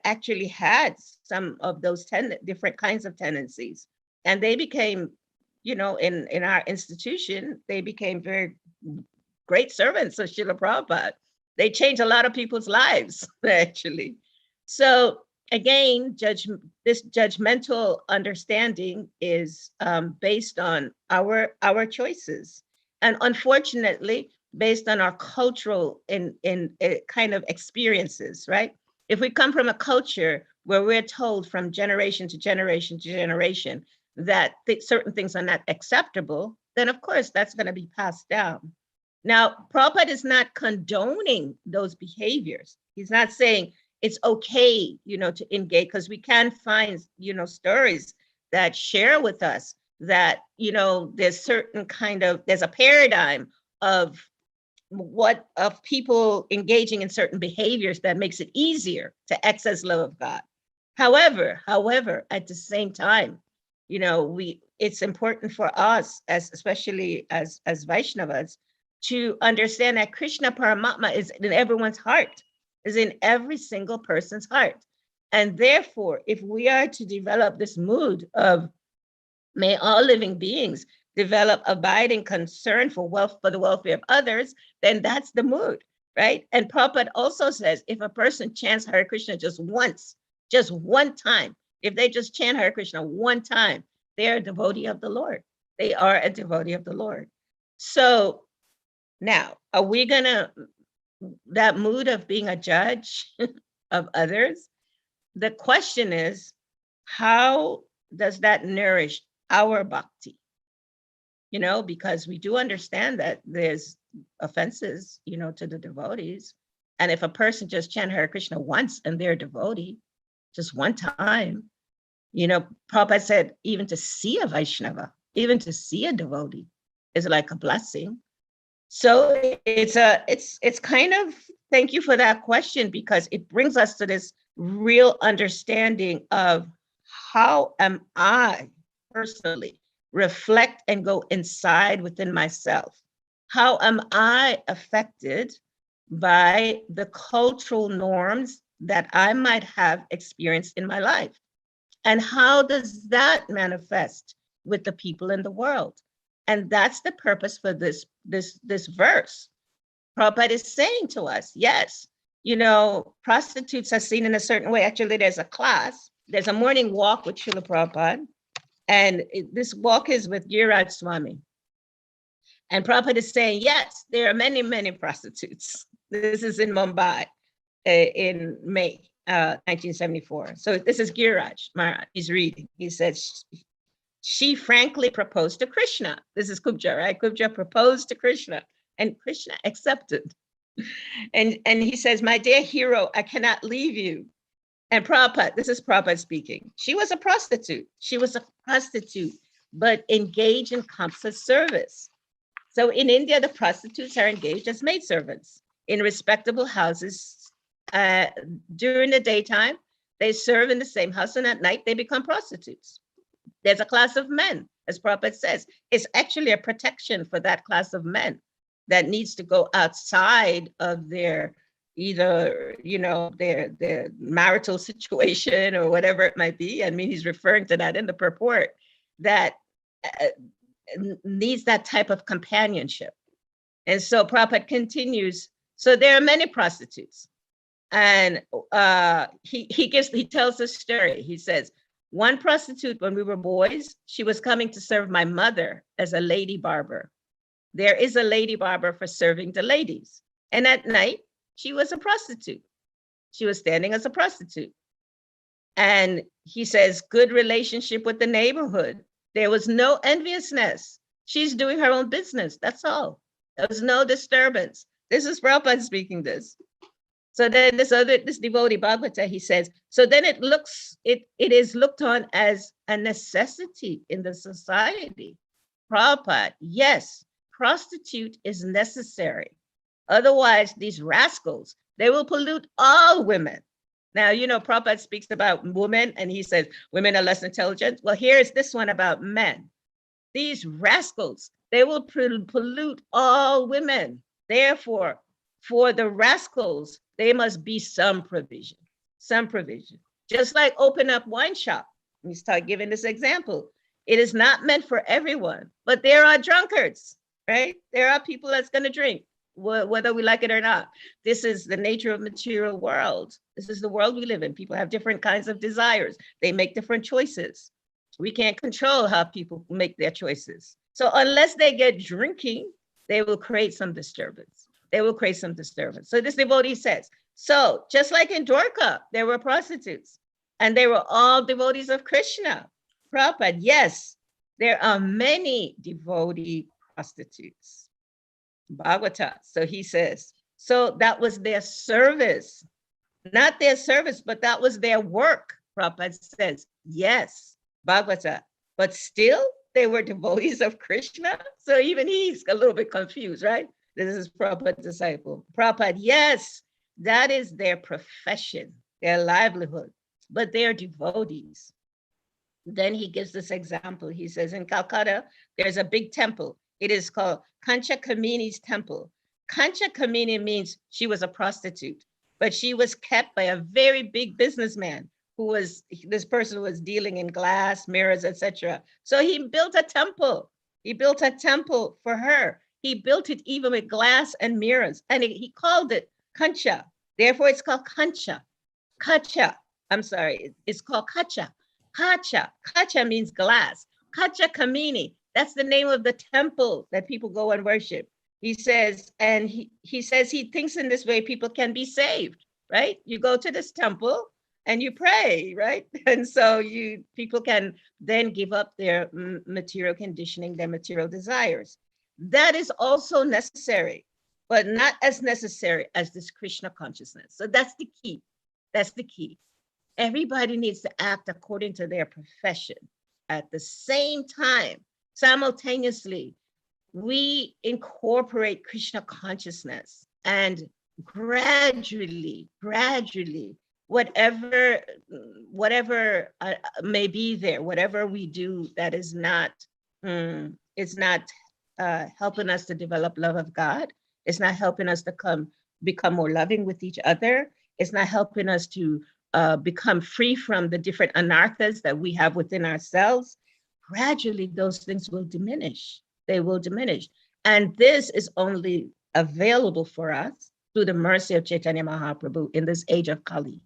actually had some of those different kinds of tendencies. And they became, in our institution, they became very great servants of Srila Prabhupada. They changed a lot of people's lives, actually. So again, this judgmental understanding is based on our choices. And unfortunately, based on our cultural kind of experiences, right? If we come from a culture where we're told from generation to generation to generation that certain things are not acceptable, then of course that's going to be passed down. Now, Prabhupada is not condoning those behaviors. He's not saying it's okay, to engage, because we can find, stories that share with us that, there's a paradigm of people engaging in certain behaviors that makes it easier to access love of God. However, at the same time, it's important for us, especially as Vaishnavas, to understand that Krishna Paramatma is in everyone's heart, is in every single person's heart. And therefore, if we are to develop this mood of may all living beings develop abiding concern for the welfare of others, then that's the mood, right? And Prabhupada also says, if a person chants Hare Krishna just once, just one time, if they just chant Hare Krishna one time, they are a devotee of the Lord. They are a devotee of the Lord. So now, are we that mood of being a judge of others? The question is, how does that nourish our bhakti? Because we do understand that there's offenses, to the devotees. And if a person just chant Hare Krishna once and they're a devotee, just one time, Prabhupada said, even to see a Vaishnava, even to see a devotee is like a blessing. So it's kind of, thank you for that question, because it brings us to this real understanding of how am I personally reflect and go inside within myself. How am I affected by the cultural norms that I might have experienced in my life? And how does that manifest with the people in the world? And that's the purpose for this verse. Prabhupada is saying to us, yes, prostitutes are seen in a certain way. Actually, there's a class, there's a morning walk with Srila Prabhupada, and this walk is with Giriraj Swami. And Prabhupada is saying, yes, there are many, many prostitutes. This is in Mumbai in May 1974. So this is Giriraj Maharaj. He's reading. He says, she frankly proposed to Krishna. This is Kubja, right? Kubja proposed to Krishna, and Krishna accepted. And he says, my dear hero, I cannot leave you. And Prabhupada, this is Prabhupada speaking. She was a prostitute. She was a prostitute, but engaged in Kamsa service. So in India, the prostitutes are engaged as maidservants in respectable houses during the daytime. They serve in the same house, and at night they become prostitutes. There's a class of men, as Prabhupada says. It's actually a protection for that class of men that needs to go outside of their either, their marital situation or whatever it might be. I mean, he's referring to that in the purport, that needs that type of companionship. And so Prabhupada continues, so there are many prostitutes. And he tells a story. He says, one prostitute, when we were boys, she was coming to serve my mother as a lady barber. There is a lady barber for serving the ladies. And at night, she was a prostitute. She was standing as a prostitute. And he says, good relationship with the neighborhood. There was no enviousness. She's doing her own business. That's all. There was no disturbance. This is Prabhupada speaking this. So then this devotee Bhagavata, he says, so then it is looked on as a necessity in the society. Prabhupada, yes, prostitute is necessary. Otherwise, these rascals, they will pollute all women. Now, Prabhupada speaks about women and he says, women are less intelligent. Well, here's this one about men. These rascals, they will pollute all women. Therefore, for the rascals, there must be some provision. Just like open up wine shop. Let me start giving this example. It is not meant for everyone, but there are drunkards, right? There are people that's going to drink, whether we like it or not. This is the nature of material world. This is the world we live in. People have different kinds of desires. They make different choices. We can't control how people make their choices. So unless they get drinking, they will create some disturbance. So this devotee says, so just like in Dwarka, there were prostitutes and they were all devotees of Krishna. Prabhupada, yes, there are many devotee prostitutes. Bhagavata, so he says, so that was their service, not their service, but that was their work. Prabhupada says, yes, Bhagavata, but still they were devotees of Krishna. So even he's a little bit confused, right? This is Prabhupada's disciple. Prabhupada, yes, that is their profession, their livelihood, but they're devotees. Then he gives this example. He says in Calcutta, there's a big temple. It is called Kancha Kamini's temple. Kancha Kamini means she was a prostitute, but she was kept by a very big businessman this person was dealing in glass, mirrors, etc. So he built a temple. He built a temple for her. He built it even with glass and mirrors, and he called it Kancha. Therefore, it's called Kancha. It's called Kacha. Kacha means glass. Kacha Kamini, that's the name of the temple that people go and worship. He says, and he says he thinks in this way people can be saved, right? You go to this temple and you pray, right? And so people can then give up their material conditioning, their material desires. That is also necessary, but not as necessary as this Krishna consciousness. So that's the key. Everybody needs to act according to their profession. At the same time, simultaneously, we incorporate Krishna consciousness, and gradually, whatever may be there, whatever we do that is not, it's not helping us to develop love of God. It's not helping us to become more loving with each other. It's not helping us to become free from the different anarthas that we have within ourselves. Gradually, those things will diminish. They will diminish. And this is only available for us through the mercy of Chaitanya Mahaprabhu in this age of Kali.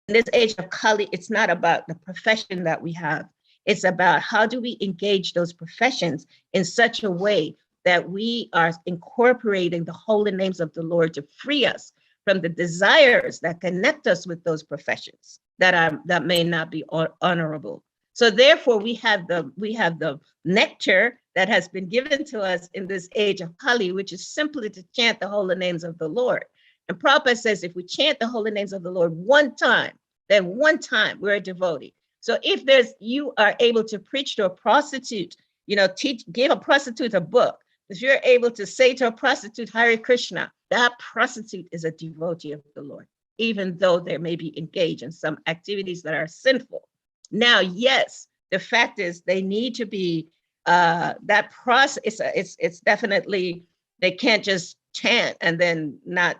In this age of Kali, it's not about the profession that we have. It's about how do we engage those professions in such a way that we are incorporating the holy names of the Lord to free us from the desires that connect us with those professions that may not be honorable. So therefore, we have the nectar that has been given to us in this age of Kali, which is simply to chant the holy names of the Lord. And Prabhupada says, if we chant the holy names of the Lord one time, then one time we're a devotee. So if you are able to preach to a prostitute, give a prostitute a book. If you're able to say to a prostitute, Hare Krishna, that prostitute is a devotee of the Lord. even though they may be engaged in some activities that are sinful. Now, yes, the fact is they need to be, that process, it's definitely, they can't just chant and then not,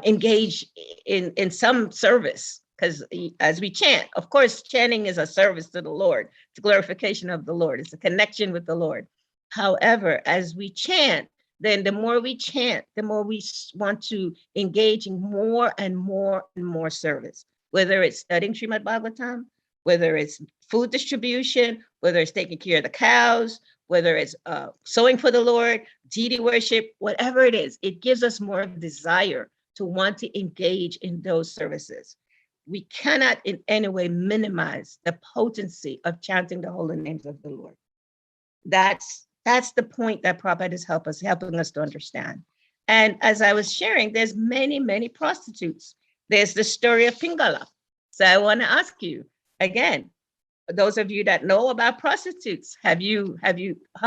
engage in some service. Because as we chant, of course, chanting is a service to the Lord. It's a glorification of the Lord. It's a connection with the Lord. However, as we chant, then the more we chant, the more we want to engage in more and more and more service, whether it's studying Srimad Bhagavatam, whether it's food distribution, whether it's taking care of the cows, whether it's sewing for the Lord, deity worship, whatever it is, it gives us more desire to want to engage in those services. We cannot in any way minimize the potency of chanting the holy names of the Lord. That's the point that Prabhupada is helping us to understand. And as I was sharing, there's many, many prostitutes. There's the story of Pingala. So I want to ask you again, those of you that know about prostitutes, how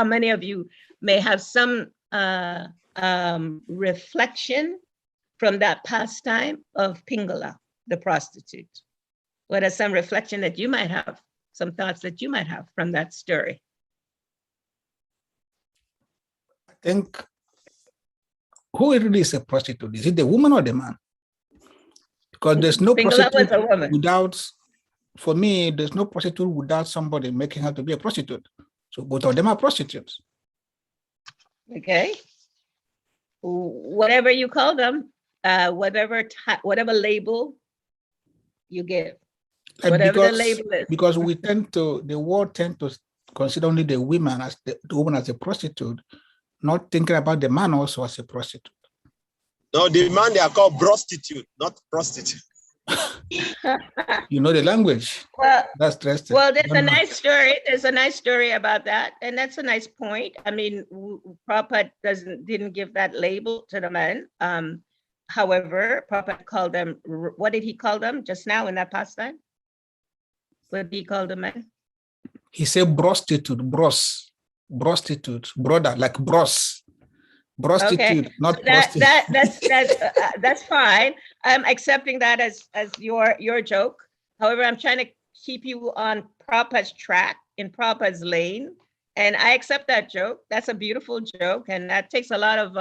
many of you may have some reflection from that pastime of Pingala, the prostitute? What are some reflection that you might have, some thoughts that you might have from that story? I think, who really is a prostitute? Is it the woman or the man? Because there's no Pingala prostitute was a woman. without, for me, there's no prostitute without somebody making her to be a prostitute. So both of them are prostitutes. Okay. Whatever you call them, whatever label you give, whatever the label is. Because the world tend to consider only the woman as the woman as a prostitute, not thinking about the man also as a prostitute. No, the man, they are called prostitute, not prostitute. You know the language. Well, that's interesting. Well, there's a nice story. There's a nice story about that, and that's a nice point. I mean, Prabhupada didn't give that label to the men. However, Prabhupada called them. What did he call them just now in that pastime? What did he call the men? He said prostitute, prostitute, brother, like bros. Prostitute, okay. Not prostitute. That's fine. I'm accepting that as your joke. However, I'm trying to keep you on Prabhupada's track, in Prabhupada's lane, and I accept that joke. That's a beautiful joke, and that takes a lot of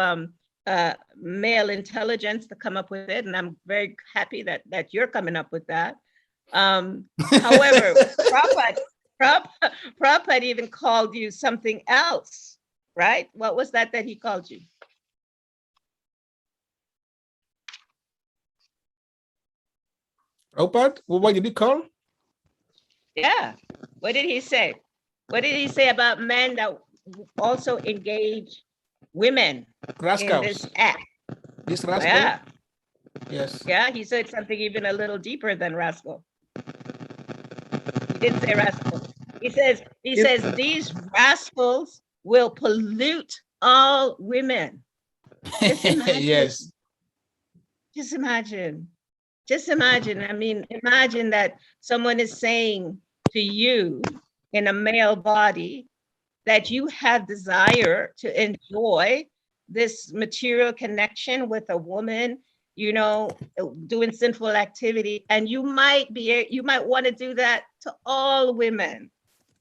male intelligence to come up with it, and I'm very happy that you're coming up with that. However, Prabhupada even called you something else, right? What was that he called you? Prabhupada, what did he call? Yeah, what did he say? What did he say about men that also engage women rascals. In this act? This rascal? Yeah. Yes. Yeah, he said something even a little deeper than rascal. He didn't say rascal. He says these rascals will pollute all women. Just imagine. Yes. Just imagine. Just imagine. I mean, imagine that someone is saying to you in a male body that you have desire to enjoy this material connection with a woman, doing sinful activity, and you might want to do that to all women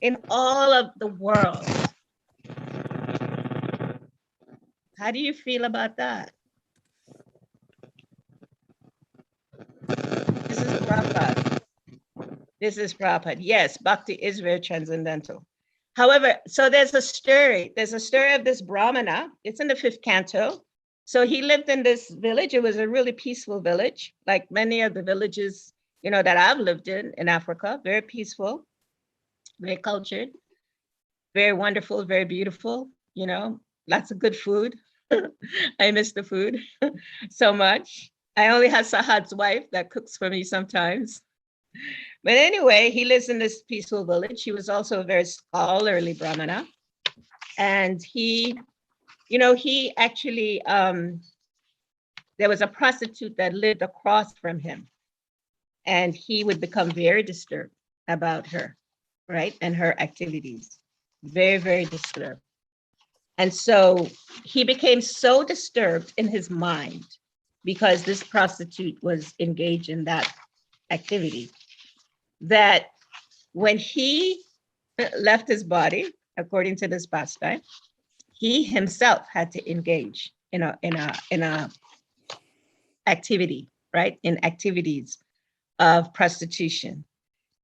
in all of the world. How do you feel about that? This is Prabhupada. This is Prabhupada. Yes, Bhakti is very transcendental. However, so there's a story of this Brahmana. It's in the 5th canto. So he lived in this village. It was a really peaceful village, like many of the villages, that I've lived in Africa. Very peaceful, very cultured, very wonderful, very beautiful, lots of good food. I miss the food so much. I only have Sahad's wife that cooks for me sometimes. But anyway, he lives in this peaceful village. He was also a very scholarly Brahmana. And he actually, there was a prostitute that lived across from him. And he would become very disturbed about her, right? And her activities. Very, very disturbed. And so he became so disturbed in his mind because this prostitute was engaged in that activity, that when he left his body, according to this pastime, he himself had to engage in a activity, right? In activities of prostitution.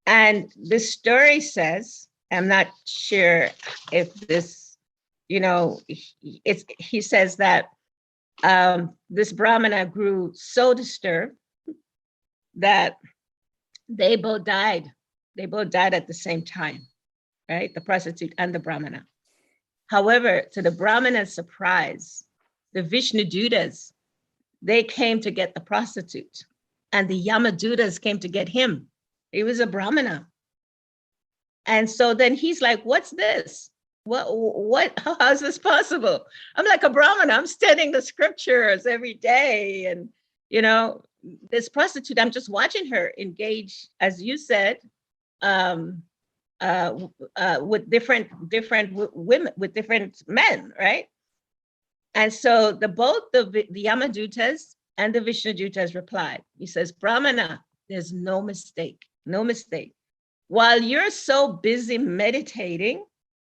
And the story says, I'm not sure if this, he says that this Brahmana grew so disturbed that they both died. They both died at the same time, right? The prostitute and the Brahmana. However, to the Brahmana's surprise, the Vishnudutas, they came to get the prostitute, and the Yamadutas came to get him. He was a Brahmana. And so then he's like, what's this? How is this possible? I'm like a Brahmana, I'm studying the scriptures every day. And, this prostitute, I'm just watching her engage, as you said, with different women, with different men, right? And so both the Yamadutas and the Vishnudutas replied. He says, Brahmana, there's no mistake, no mistake. While you're so busy meditating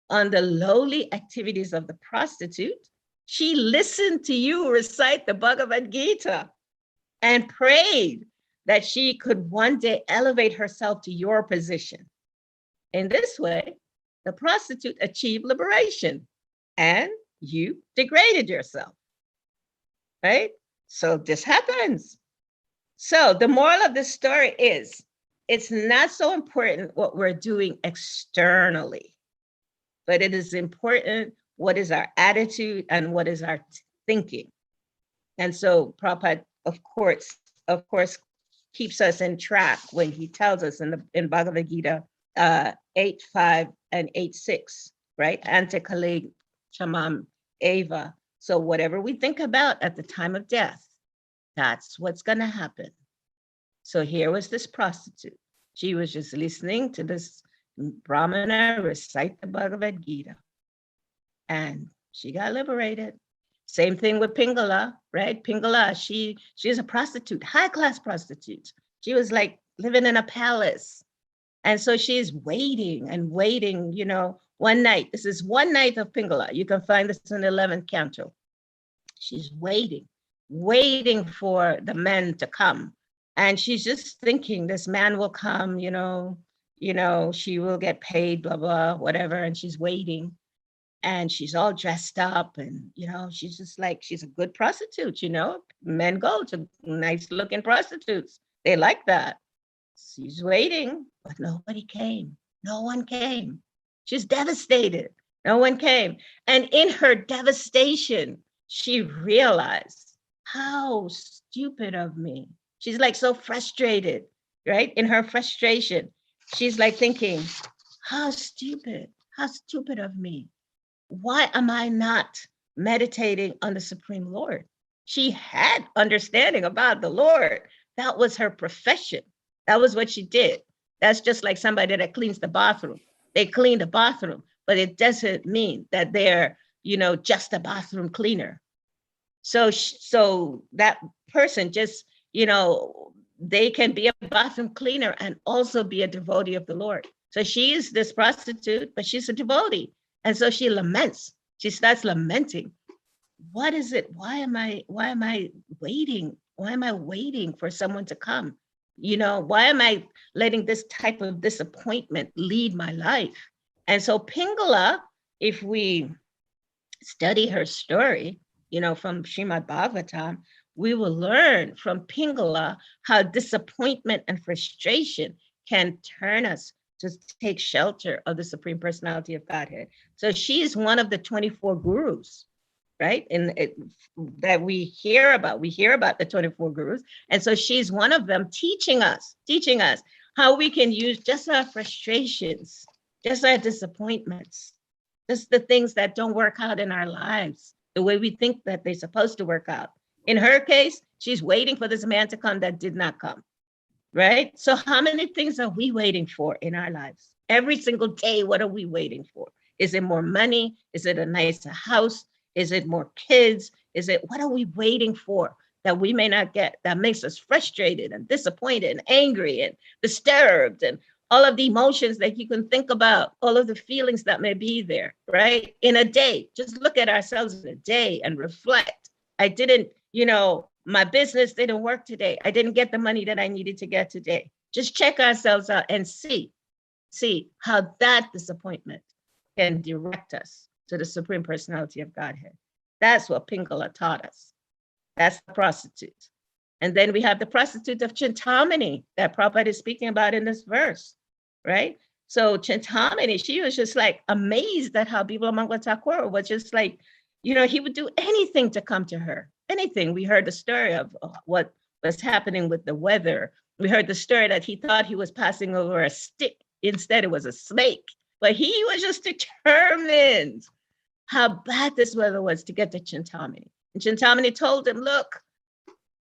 on the lowly activities of the prostitute, she listened to you recite the Bhagavad Gita and prayed that she could one day elevate herself to your position. In this way, the prostitute achieved liberation and you degraded yourself, right? So this happens. So the moral of this story is, it's not so important what we're doing externally, but it is important what is our attitude and what is our thinking. And so Prabhupada, of course, keeps us in track when he tells us in Bhagavad Gita 8.5 and 8.6, right? Antakale chamam eva. So whatever we think about at the time of death, that's what's going to happen. So here was this prostitute. She was just listening to this Brahmana recite the Bhagavad Gita, and she got liberated. Same thing with Pingala, right? Pingala, she's a prostitute, high-class prostitute. She was like living in a palace. And so she's waiting and waiting, one night. This is one night of Pingala. You can find this in the 11th canto. She's waiting for the men to come. And she's just thinking this man will come, she will get paid, blah, blah, whatever. And she's waiting. And she's all dressed up and, she's just like, she's a good prostitute, Men go to nice looking prostitutes. They like that. She's waiting, but nobody came. No one came. She's devastated. No one came. And in her devastation, she realized how stupid of me. She's like so frustrated, right? In her frustration, she's like thinking, how stupid of me. Why am I not meditating on the Supreme Lord? She had understanding about the Lord. That was her profession. That was what she did. That's just like somebody that cleans the bathroom. They clean the bathroom, but it doesn't mean that they're, just a bathroom cleaner. So that person just, they can be a bathroom cleaner and also be a devotee of the Lord. So she is this prostitute, but she's a devotee. And so she laments. She starts lamenting. What is it? Why am I waiting? Why am I waiting for someone to come? Why am I letting this type of disappointment lead my life? And so Pingala, if we study her story, from Srimad Bhagavatam, we will learn from Pingala how disappointment and frustration can turn us to take shelter of the Supreme Personality of Godhead. So she's one of the 24 gurus, right? That we hear about. We hear about the 24 gurus. And so she's one of them teaching us how we can use just our frustrations, just our disappointments, just the things that don't work out in our lives, the way we think that they're supposed to work out. In her case, she's waiting for this man to come that did not come. Right? So how many things are we waiting for in our lives? Every single day, what are we waiting for? Is it more money? Is it a nicer house? Is it more kids? What are we waiting for? that we may not get, that makes us frustrated and disappointed and angry and disturbed and all of the emotions that you can think about, all of the feelings that may be there, right? In a day, just look at ourselves in a day and reflect. I didn't, my business didn't work today. I didn't get the money that I needed to get today. Just check ourselves out and see how that disappointment can direct us to the Supreme Personality of Godhead. That's what Pingala taught us. That's the prostitute. And then we have the prostitute of Chintamani that Prabhupada is speaking about in this verse, right? So Chintamani, she was just like amazed at how Bibla Mangala Thakur was just like, he would do anything to come to her, anything. We heard the story of what was happening with the weather. We heard the story that he thought he was passing over a stick. Instead, it was a snake. But he was just determined how bad this weather was to get to Chintamani. And Chintamani told him, look,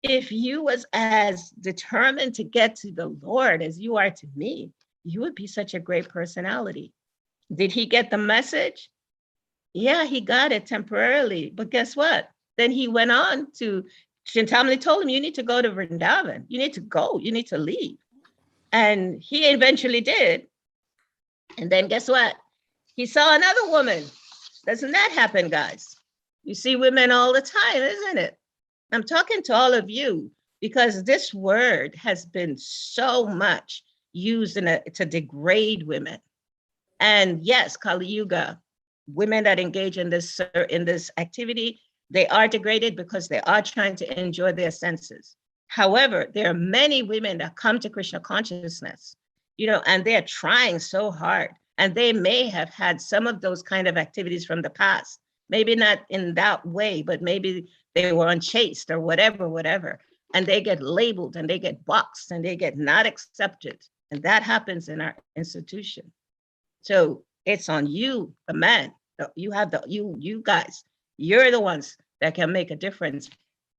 if you was as determined to get to the Lord as you are to me, you would be such a great personality. Did he get the message? Yeah, he got it temporarily. But guess what? Then he went on to, Chintamani told him, you need to go to Vrindavan. You need to go. You need to leave. And he eventually did. And then guess what? He saw another woman. Doesn't that happen, guys? You see women all the time, isn't it? I'm talking to all of you because this word has been so much used to degrade women. And yes, Kali Yuga, women that engage in this activity, they are degraded because they are trying to enjoy their senses. However, there are many women that come to Krishna consciousness, and they're trying so hard. And they may have had some of those kind of activities from the past. Maybe not in that way, but maybe they were unchaste or whatever. And they get labeled and they get boxed and they get not accepted. And that happens in our institution. So it's on you, the man. You have you guys, you're the ones that can make a difference.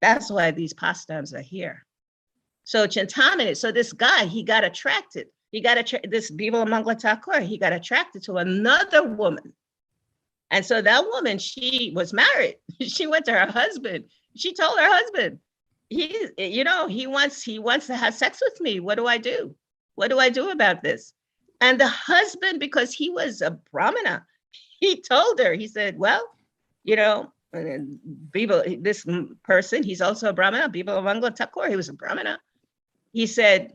That's why these pastimes are here. So Chintamani, so this guy, he got attracted. This Bibla Mangala Thakur, he got attracted to another woman. And so that woman, she was married. She went to her husband. She told her husband, he wants to have sex with me. What do I do? What do I do about this? And the husband, because he was a Brahmana, he told her, he said, well, this person, he's also a Brahmana, Bibla Mangala Thakur, he was a Brahmana. He said,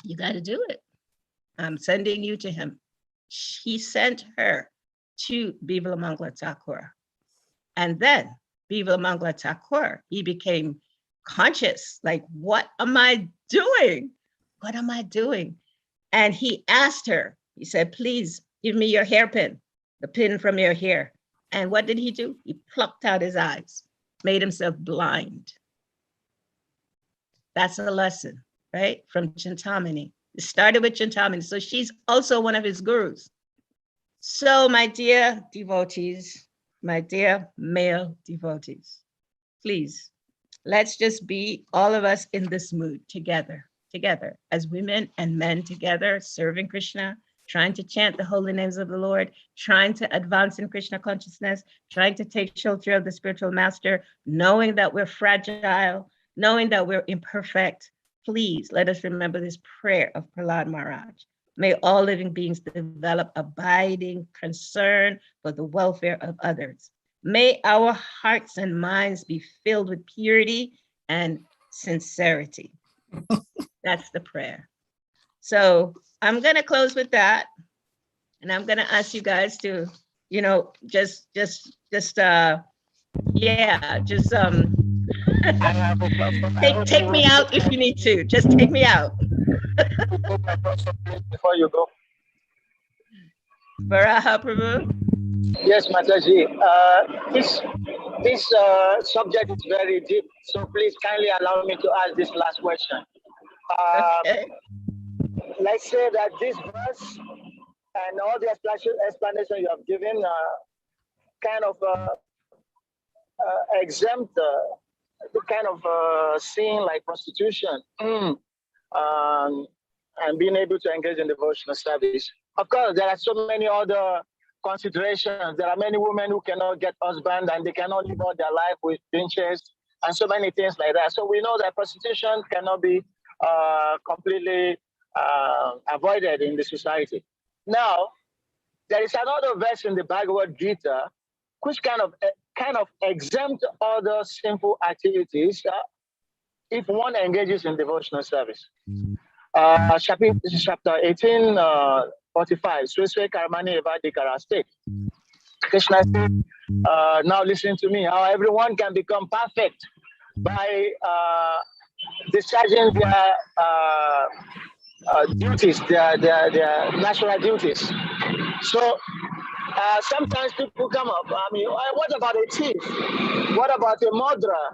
you got to do it. I'm sending you to him. He sent her to Bibla Mangala Thakur. And then Bibla Mangala Thakur, he became conscious, like, what am I doing? What am I doing? And he asked her, he said, please give me your hairpin, the pin from your hair. And what did he do? He plucked out his eyes, made himself blind. That's a lesson, right? From Chintamani. It started with Chintamani. So she's also one of his gurus. So my dear devotees, my dear male devotees, please, let's just be all of us in this mood together as women and men together, serving Krishna, trying to chant the holy names of the Lord, trying to advance in Krishna consciousness, trying to take shelter of the spiritual master, knowing that we're fragile, knowing that we're imperfect. Please let us remember this prayer of Prahlad Maharaj. May all living beings develop abiding concern for the welfare of others. May our hearts and minds be filled with purity and sincerity. That's the prayer. So I'm going to close with that. And I'm going to ask you guys to, take me out if you need to. Just take me out. Before you go. Varaha Prabhu. Yes, Mataji. This subject is very deep, so please kindly allow me to ask this last question. Okay. Let's say that this verse and all the explanation you have given kind of exempt the kind of sin like prostitution and being able to engage in devotional service. Of course, there are so many other considerations. There are many women who cannot get husband and they cannot live out their life with pinches and so many things like that. So we know that prostitution cannot be completely avoided in the society. Now, there is another verse in the Bhagavad Gita which kind of exempt other sinful activities if one engages in devotional service. Chapter 18, 45. Sweswe Karmani Eva Dikara state. Krishna said, now listen to me, how everyone can become perfect by discharging their duties, their natural duties. So sometimes people come up, I mean, what about a thief? What about a murderer?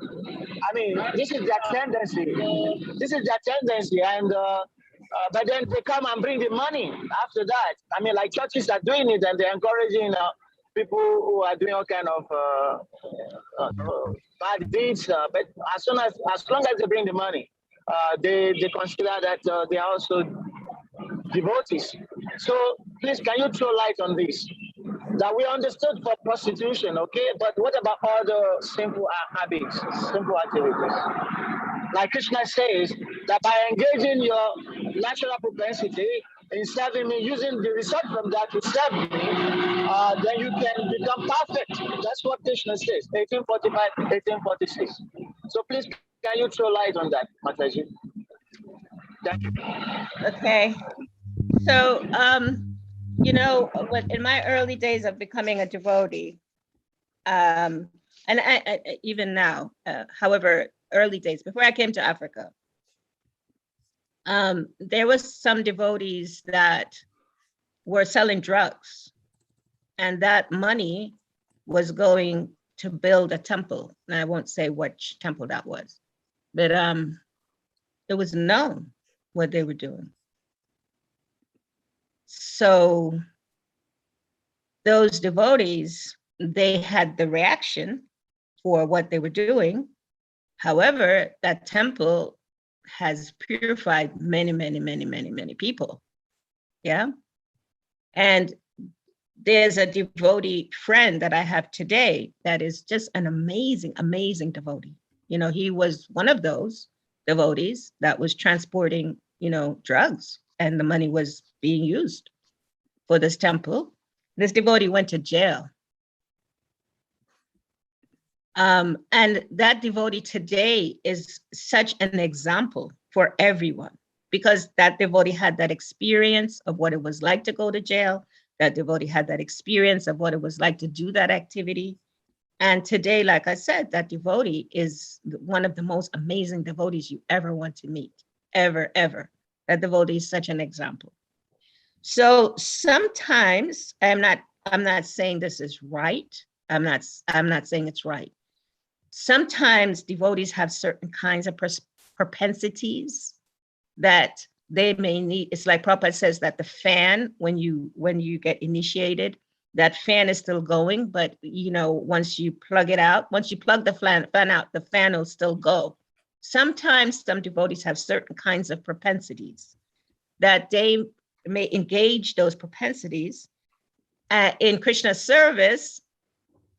I mean, this is their tendency. This is their tendency. And but then they come and bring the money after that. I mean, like churches are doing it and they're encouraging people who are doing all kind of bad deeds. But as long as they bring the money, they consider that they are also devotees. So please, can you throw light on this? That we understood for prostitution, okay? But what about other sinful habits, sinful activities? Like Krishna says, that by engaging your natural propensity in serving me, using the result from that to serve me, then you can become perfect. That's what Krishna says, 1845, 1846. So please, can you throw light on that, Mataji? Thank you. Okay. So, you know, in my early days of becoming a devotee, and I even now, however, early days before I came to Africa, there was some devotees that were selling drugs, and that money was going to build a temple. And I won't say which temple that was, but it was known what they were doing. So those devotees, they had the reaction for what they were doing. However, that temple has purified many, many, many, many, many people. Yeah. And there's a devotee friend that I have today that is just an amazing, amazing devotee. You know, he was one of those devotees that was transporting, you know, drugs, and the money was being used for this temple. This devotee went to jail. And that devotee today is such an example for everyone, because that devotee had that experience of what it was like to go to jail. That devotee had that experience of what it was like to do that activity. And today, like I said, that devotee is one of the most amazing devotees you ever want to meet, ever, ever. That devotee is such an example. So sometimes I'm not saying this is right. I'm not saying it's right. Sometimes devotees have certain kinds of propensities that they may need. It's like Prabhupada says that the fan, when you get initiated, that fan is still going, but you know, once you plug it out, once you plug the fan out, the fan will still go. Sometimes some devotees have certain kinds of propensities that they may engage those propensities in Krishna's service,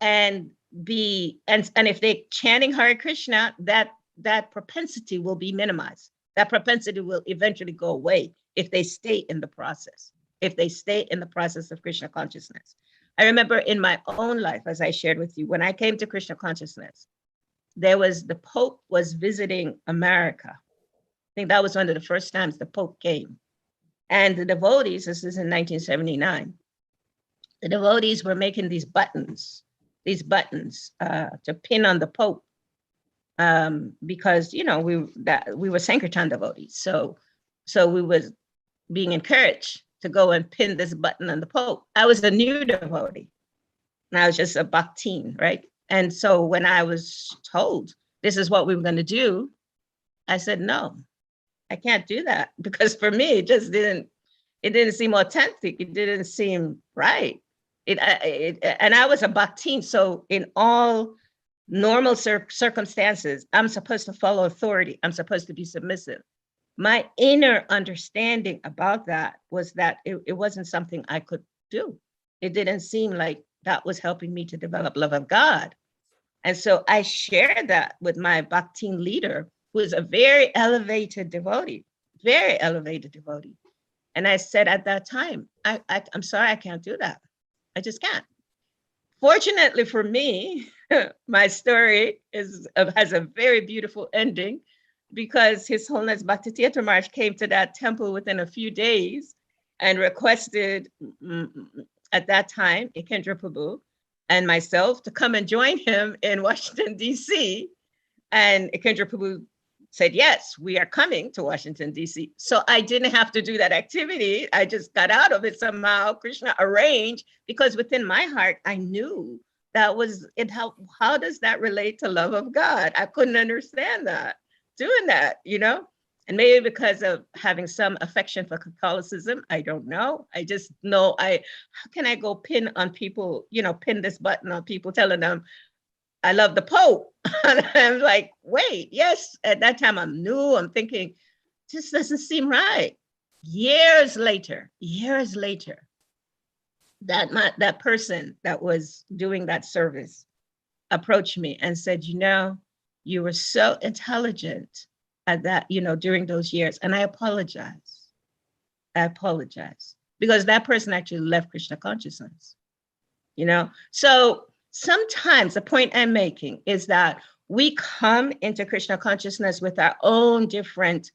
and if they're chanting Hare Krishna, that propensity will be minimized. That propensity will eventually go away if they stay in the process. If they stay in the process of Krishna consciousness. I remember in my own life, as I shared with you, when I came to Krishna consciousness, the Pope was visiting America. I think that was one of the first times the Pope came. And the devotees, this is in 1979, the devotees were making these buttons to pin on the Pope, because, you know, we were Sankirtan devotees. So we was being encouraged to go and pin this button on the Pope. I was a new devotee, and I was just a bhaktin, right? And so when I was told this is what we were going to do, I said, no, I can't do that, because for me, it didn't seem authentic. It didn't seem right. And I was a bhaktin. So in all normal circumstances, I'm supposed to follow authority. I'm supposed to be submissive. My inner understanding about that was that it wasn't something I could do. It didn't seem like that was helping me to develop love of God. And so I shared that with my Bhakti leader, who is a very elevated devotee, very elevated devotee. And I said at that time, I'm sorry, I can't do that. I just can't. Fortunately for me, my story has a very beautiful ending, because His Holiness Bhakti Tirtha Maharaj came to that temple within a few days and requested at that time Ikendra Prabhu and myself to come and join him in Washington, D.C. And Ikendra Prabhu said, yes, we are coming to Washington, D.C. So I didn't have to do that activity. I just got out of it somehow. Krishna arranged, because within my heart, I knew that was it. How does that relate to love of God? I couldn't understand that, doing that, and maybe because of having some affection for Catholicism, I don't know. I just know how can I go pin on people, pin this button on people, telling them I love the Pope. And I'm like, wait, yes. At that time, I'm new. I'm thinking, this doesn't seem right. Years later, that person that was doing that service approached me and said, you were so intelligent at that, during those years. And I apologize. Because that person actually left Krishna consciousness, So sometimes the point I'm making is that we come into Krishna consciousness with our own different,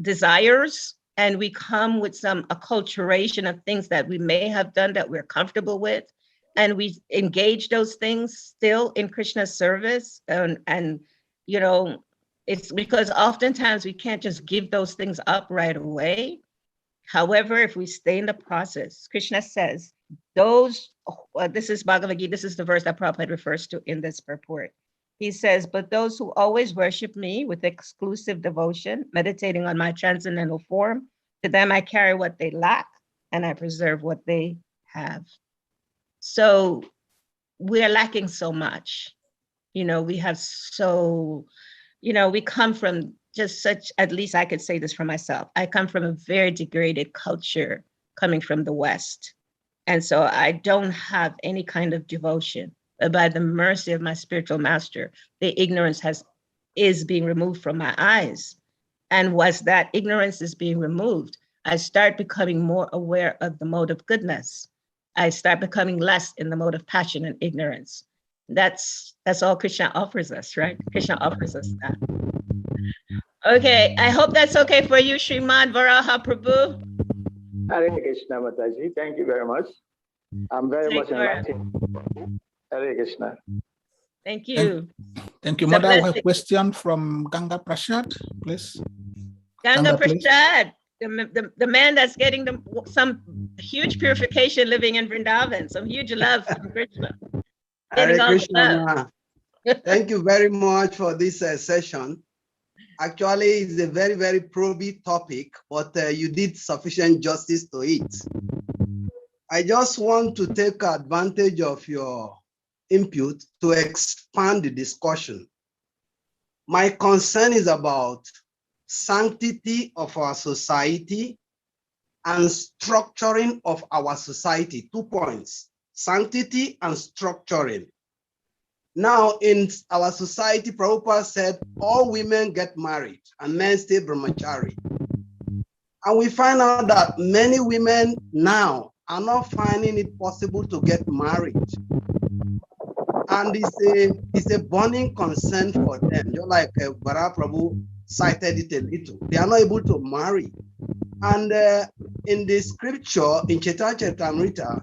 desires, and we come with some acculturation of things that we may have done that we're comfortable with, and we engage those things still in Krishna's service, and it's because oftentimes we can't just give those things up right away. However, if we stay in the process, Krishna says, this is Bhagavad Gita, this is the verse that Prabhupada refers to in this purport. He says, but those who always worship me with exclusive devotion, meditating on my transcendental form, to them I carry what they lack and I preserve what they have. So we are lacking so much. We have we come from just such, at least I could say this for myself, I come from a very degraded culture coming from the West. And so I don't have any kind of devotion. But by the mercy of my spiritual master, the ignorance is being removed from my eyes. And once that ignorance is being removed, I start becoming more aware of the mode of goodness. I start becoming less in the mode of passion and ignorance. That's all Krishna offers us, right? Krishna offers us that. Okay, I hope that's okay for you, Srimad Varaha Prabhu. Hare Krishna, Mataji. Thank you very much. I'm very much enlightened. Hare Krishna. Thank you. Thank you, Mother. I have a question from Ganga Prasad, please. Ganga Prasad, the man that's getting some huge purification living in Vrindavan, some huge love from Krishna. Hare Krishna. Thank you very much for this session. Actually, it's a very, very probing topic, but you did sufficient justice to it. I just want to take advantage of your input to expand the discussion. My concern is about sanctity of our society and structuring of our society. 2 points, sanctity and structuring. Now, in our society, Prabhupada said all women get married and men stay brahmachari. And we find out that many women now are not finding it possible to get married. And it's a burning concern for them. Just like Vara Prabhu cited it a little. They are not able to marry. And in the scripture, in Chaitanya Charitamrita,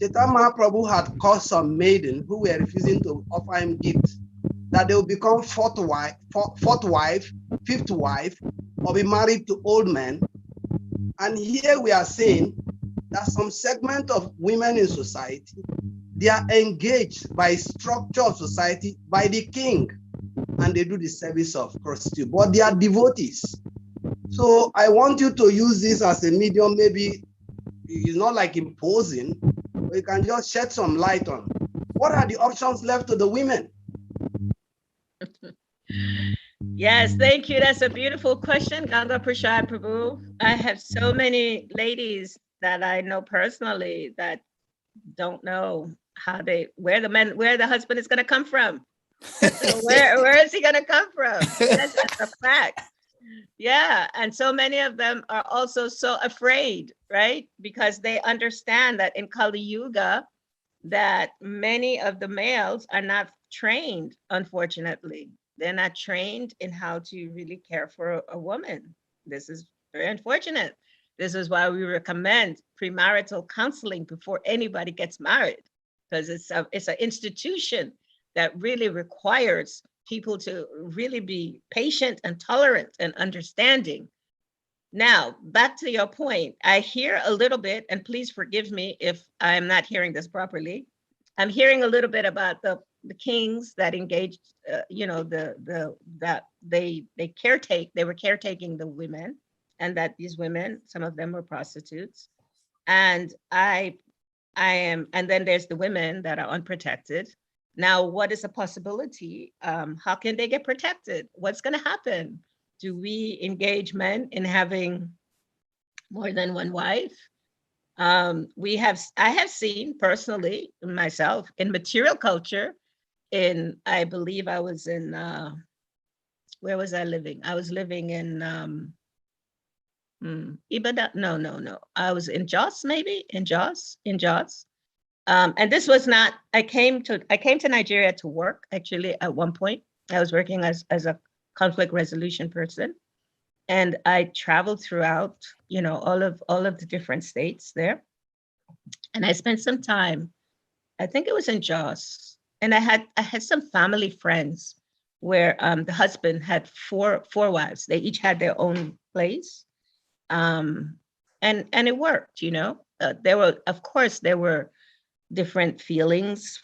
Chaitanya Mahaprabhu had caused some maiden who were refusing to offer him gifts, that they will become fourth wife, fifth wife, or be married to old men. And here we are saying that some segment of women in society, they are engaged by structure of society, by the king, and they do the service of prostitute, but they are devotees. So I want you to use this as a medium. Maybe it's not like imposing, but you can just shed some light on what are the options left to the women. Yes, thank you. That's a beautiful question, Ganga Prasad Prabhu. I have so many ladies that I know personally that don't know where the husband is going to come from. So where is he going to come from? That's a fact. Yeah. And so many of them are also so afraid, right? Because they understand that in Kali Yuga, that many of the males are not trained, unfortunately. They're not trained in how to really care for a woman. This is very unfortunate. This is why we recommend premarital counseling before anybody gets married, because it's an institution that really requires people to really be patient and tolerant and understanding. Now, back to your point, I hear a little bit, and please forgive me if I'm not hearing this properly. I'm hearing a little bit about the kings that engaged, that they were caretaking the women, and that these women, some of them were prostitutes. And and then there's the women that are unprotected. Now, what is a possibility? How can they get protected? What's going to happen? Do we engage men in having more than one wife? I have seen personally myself in material culture. I believe I was in, where was I living? I was living in Ibadan. No. I was in Jos, maybe in Jos. And this was not. I came to Nigeria to work. Actually, at one point, I was working as a conflict resolution person, and I traveled throughout, all of the different states there, and I spent some time. I think it was in Jos, and I had some family friends where the husband had four wives. They each had their own place, and it worked. There were different feelings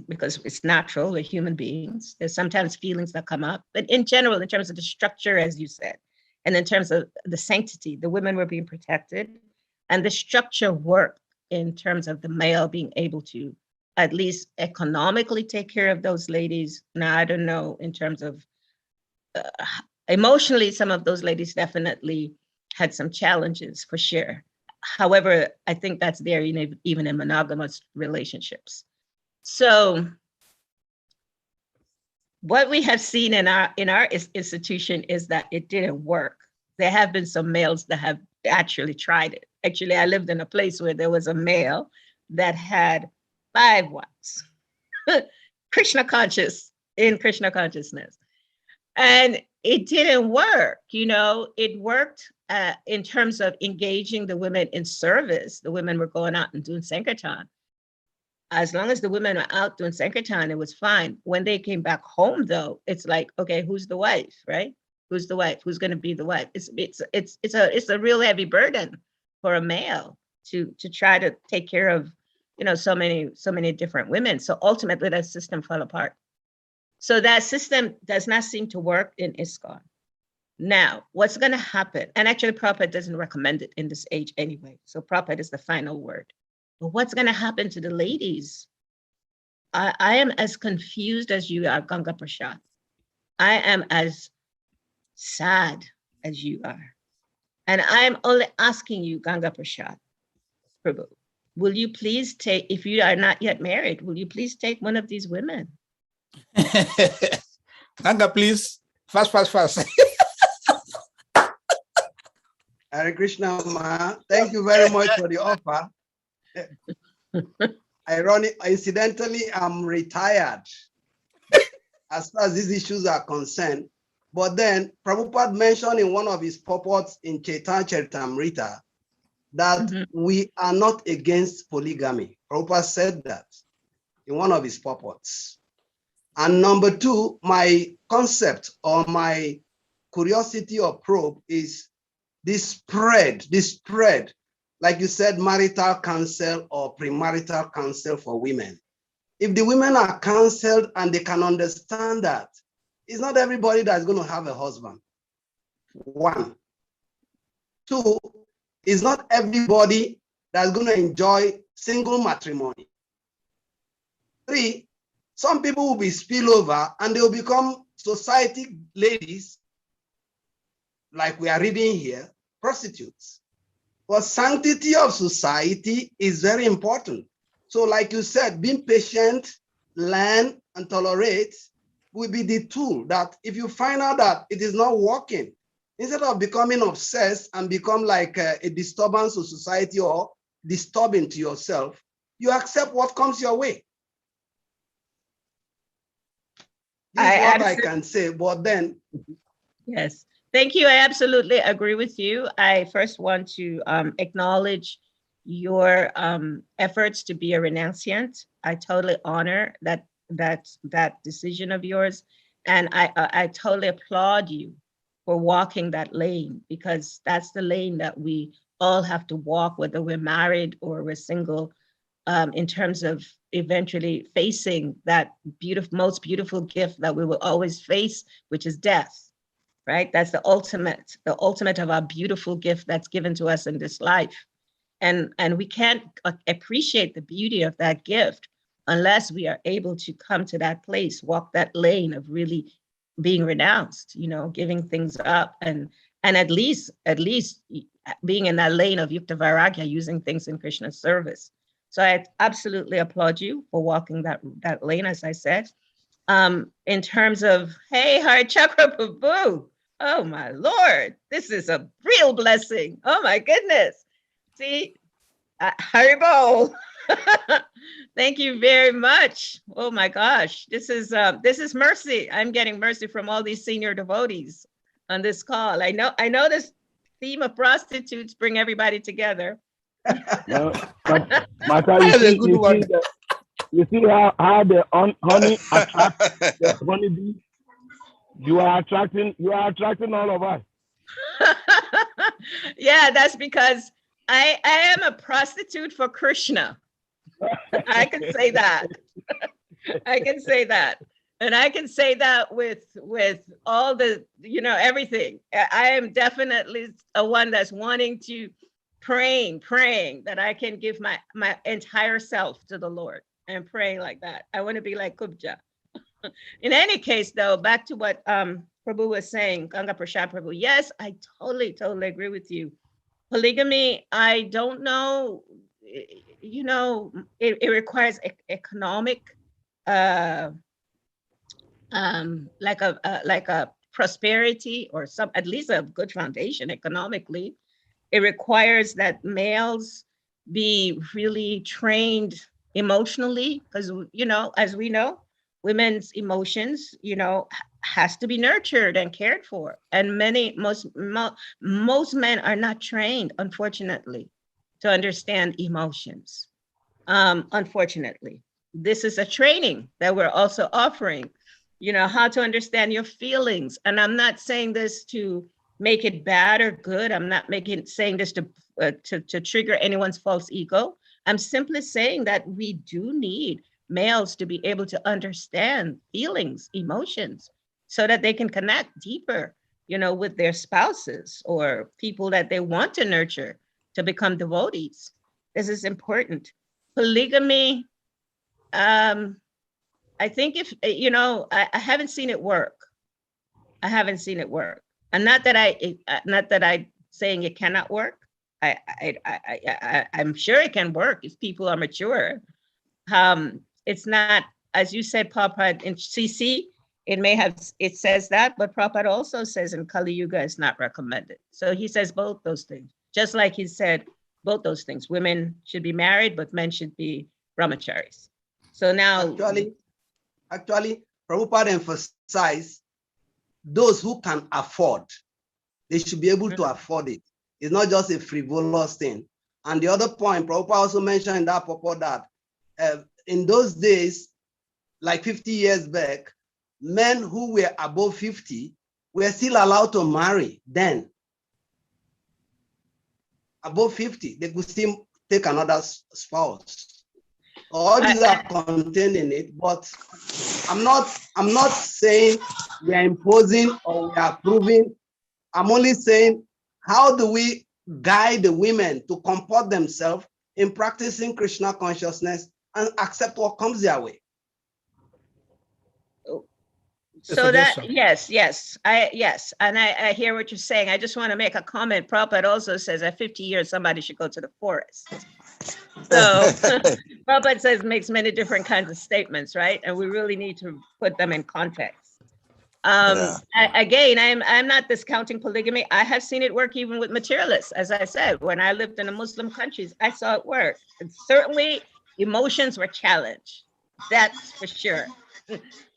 because it's natural, we're human beings. There's sometimes feelings that come up, but in general, in terms of the structure, as you said, and in terms of the sanctity, the women were being protected, and the structure worked in terms of the male being able to at least economically take care of those ladies. Now, I don't know, in terms of emotionally, some of those ladies definitely had some challenges for sure. However, I think that's there even in monogamous relationships. So what we have seen in our institution is that it didn't work. There have been some males that have actually tried it. Actually, I lived in a place where there was a male that had 5 wives, Krishna consciousness. And it didn't work. It worked in terms of engaging the women in service. The women were going out and doing Sankirtan. As long as the women were out doing Sankirtan, it was fine. When they came back home, though, it's like, okay, who's the wife, right? Who's the wife? Who's going to be the wife? It's a real heavy burden for a male to try to take care of, so many different women. So ultimately, that system fell apart. So that system does not seem to work in ISKCON. Now, what's going to happen? And actually, Prabhupada doesn't recommend it in this age anyway. So Prabhupada is the final word. But what's going to happen to the ladies? I am as confused as you are, Ganga Prasad. I am as sad as you are. And I'm only asking you, Ganga Prasad, Prabhu, will you please take, if you are not yet married, will you please take one of these women? Ganga, please, fast. Hare Krishna, Ma. Thank you very much for the offer. Incidentally, I'm retired as far as these issues are concerned. But then Prabhupada mentioned in one of his purports in Chaitanya Charitamrita that we are not against polygamy. Prabhupada said that in one of his purports. And number 2, my concept or my curiosity or probe is this spread, like you said, marital counsel or premarital counsel for women. If the women are counseled and they can understand that, it's not everybody that's going to have a husband. 1. 2, it's not everybody that's going to enjoy single matrimony. 3, some people will be spillover and they will become society ladies, like we are reading here, prostitutes. But sanctity of society is very important. So like you said, being patient, learn, and tolerate will be the tool that if you find out that it is not working, instead of becoming obsessed and become like a disturbance to society or disturbing to yourself, you accept what comes your way. This is what I can say, but then. Yes, thank you. I absolutely agree with you. I first want to acknowledge your efforts to be a renunciant. I totally honor that decision of yours. And I totally applaud you for walking that lane, because that's the lane that we all have to walk, whether we're married or we're single, in terms of eventually facing that most beautiful gift that we will always face, which is death, right? That's the ultimate of our beautiful gift that's given to us in this life. And we can't appreciate the beauty of that gift unless we are able to come to that place, walk that lane of really being renounced, giving things up, and at least being in that lane of yukta vairagya, using things in Krishna's service. So I absolutely applaud you for walking that lane, as I said. In terms of, hey, Heart Chakra Prabhu, oh my Lord, this is a real blessing. Oh my goodness. See, Haribo. Thank you very much. Oh my gosh, this is mercy. I'm getting mercy from all these senior devotees on this call. I know this theme of prostitutes bring everybody together. No, but you see how the honey attracts the honeybee. You are attracting all of us. Yeah, that's because I am a prostitute for Krishna. I can say that. I can say that. And I can say that with all the, everything. I am definitely a one that's wanting to praying that I can give my entire self to the Lord and praying like that. I want to be like Kubja. In any case, though, back to what Prabhu was saying, Ganga Prashad Prabhu, yes, I totally agree with you. Polygamy, I don't know, it requires economic, like a prosperity or at least a good foundation economically. It requires that males be really trained emotionally, because, as we know, women's emotions, has to be nurtured and cared for. And most men are not trained, unfortunately, to understand emotions. Unfortunately, this is a training that we're also offering, how to understand your feelings. And I'm not saying this to make it bad or good. I'm not saying this to trigger anyone's false ego. I'm simply saying that we do need males to be able to understand feelings, emotions, so that they can connect deeper, with their spouses or people that they want to nurture to become devotees. This is important. Polygamy, I think I haven't seen it work. I haven't seen it work. And not that I saying it cannot work. I'm sure it can work if people are mature. It's not, as you said, Prabhupada, in CC, it says that, but Prabhupada also says in Kali Yuga it's not recommended. So he says both those things, just like he said both those things. Women should be married, but men should be brahmacharis. So now, actually, Prabhupada emphasized those who can afford, they should be able to afford it. It's not just a frivolous thing. And the other point, Prabhupada also mentioned in that purport that in those days, like 50 years back, men who were above 50 were still allowed to marry then. Above 50, they could still take another spouse. All these are contained in it, but I'm not saying we are imposing or we are approving. I'm only saying, how do we guide the women to comport themselves in practicing Krishna consciousness and accept what comes their way? So that, yes, and I hear what you're saying. I just want to make a comment. Prabhupada also says at 50 years, somebody should go to the forest. So Prabhupada makes many different kinds of statements, right? And we really need to put them in context. Again, I'm not discounting polygamy. I have seen it work even with materialists. As I said, when I lived in the Muslim countries, I saw it work. And certainly emotions were challenged. That's for sure.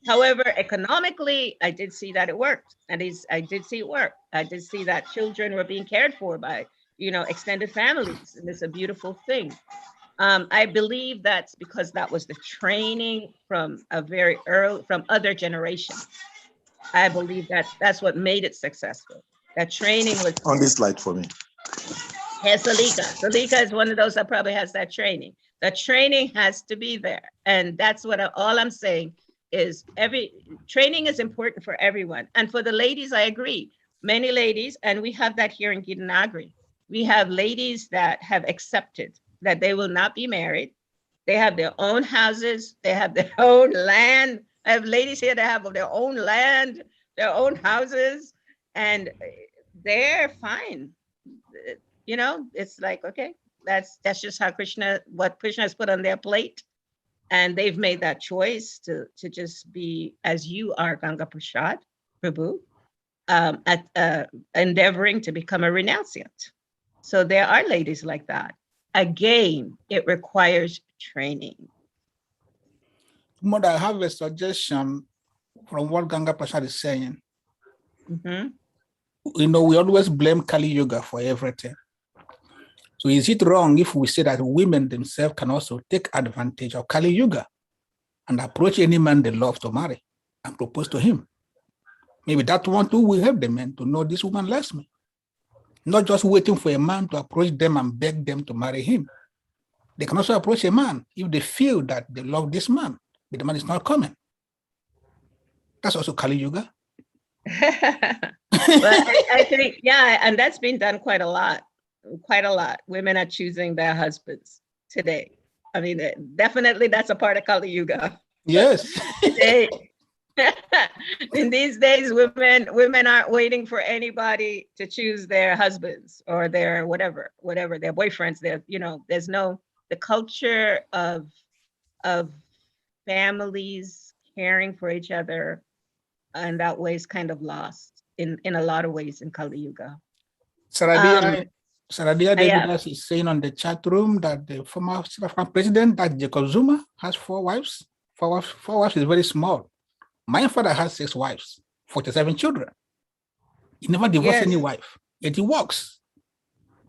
However, economically, I did see that it worked. And I did see it work. I did see that children were being cared for by, extended families. And it's a beautiful thing. I believe that's because that was the training from from other generations. I believe that's what made it successful. That training was on this slide for me. Yes, Salika. Salika is one of those that probably has that training. The training has to be there. And that's what all I'm saying is training is important for everyone. And for the ladies, I agree. Many ladies, and we have that here in Gitanagri. We have ladies that have accepted that they will not be married. They have their own houses. They have their own land. I have ladies here that have their own land, their own houses, and they're fine. It's like, okay, that's just how what Krishna has put on their plate. And they've made that choice to just be as you are, Ganga Prasad, Prabhu, endeavoring to become a renunciant. So there are ladies like that. Again, it requires training. Mother, I have a suggestion from what Ganga Prasad is saying. Mm-hmm. We always blame Kali Yuga for everything. So is it wrong if we say that women themselves can also take advantage of Kali Yuga and approach any man they love to marry and propose to him? Maybe that one too will help the men to know this woman loves me. Not just waiting for a man to approach them and beg them to marry him. They can also approach a man if they feel that they love this man, but the man is not coming. That's also Kali Yuga. But I think, yeah, and that's been done quite a lot. Women are choosing their husbands today. I mean, definitely that's a part of Kali Yuga. Yes. In these days, women aren't waiting for anybody to choose their husbands or their whatever, their boyfriends. The culture of families caring for each other, and that way is kind of lost in a lot of ways in Kali Yuga. Saradia David is saying on the chat room that the former South African president, that Jacob Zuma, has 4 wives. 4 wives is very small. My father has 6 wives, 47 children. He never divorced any wife, yet he works.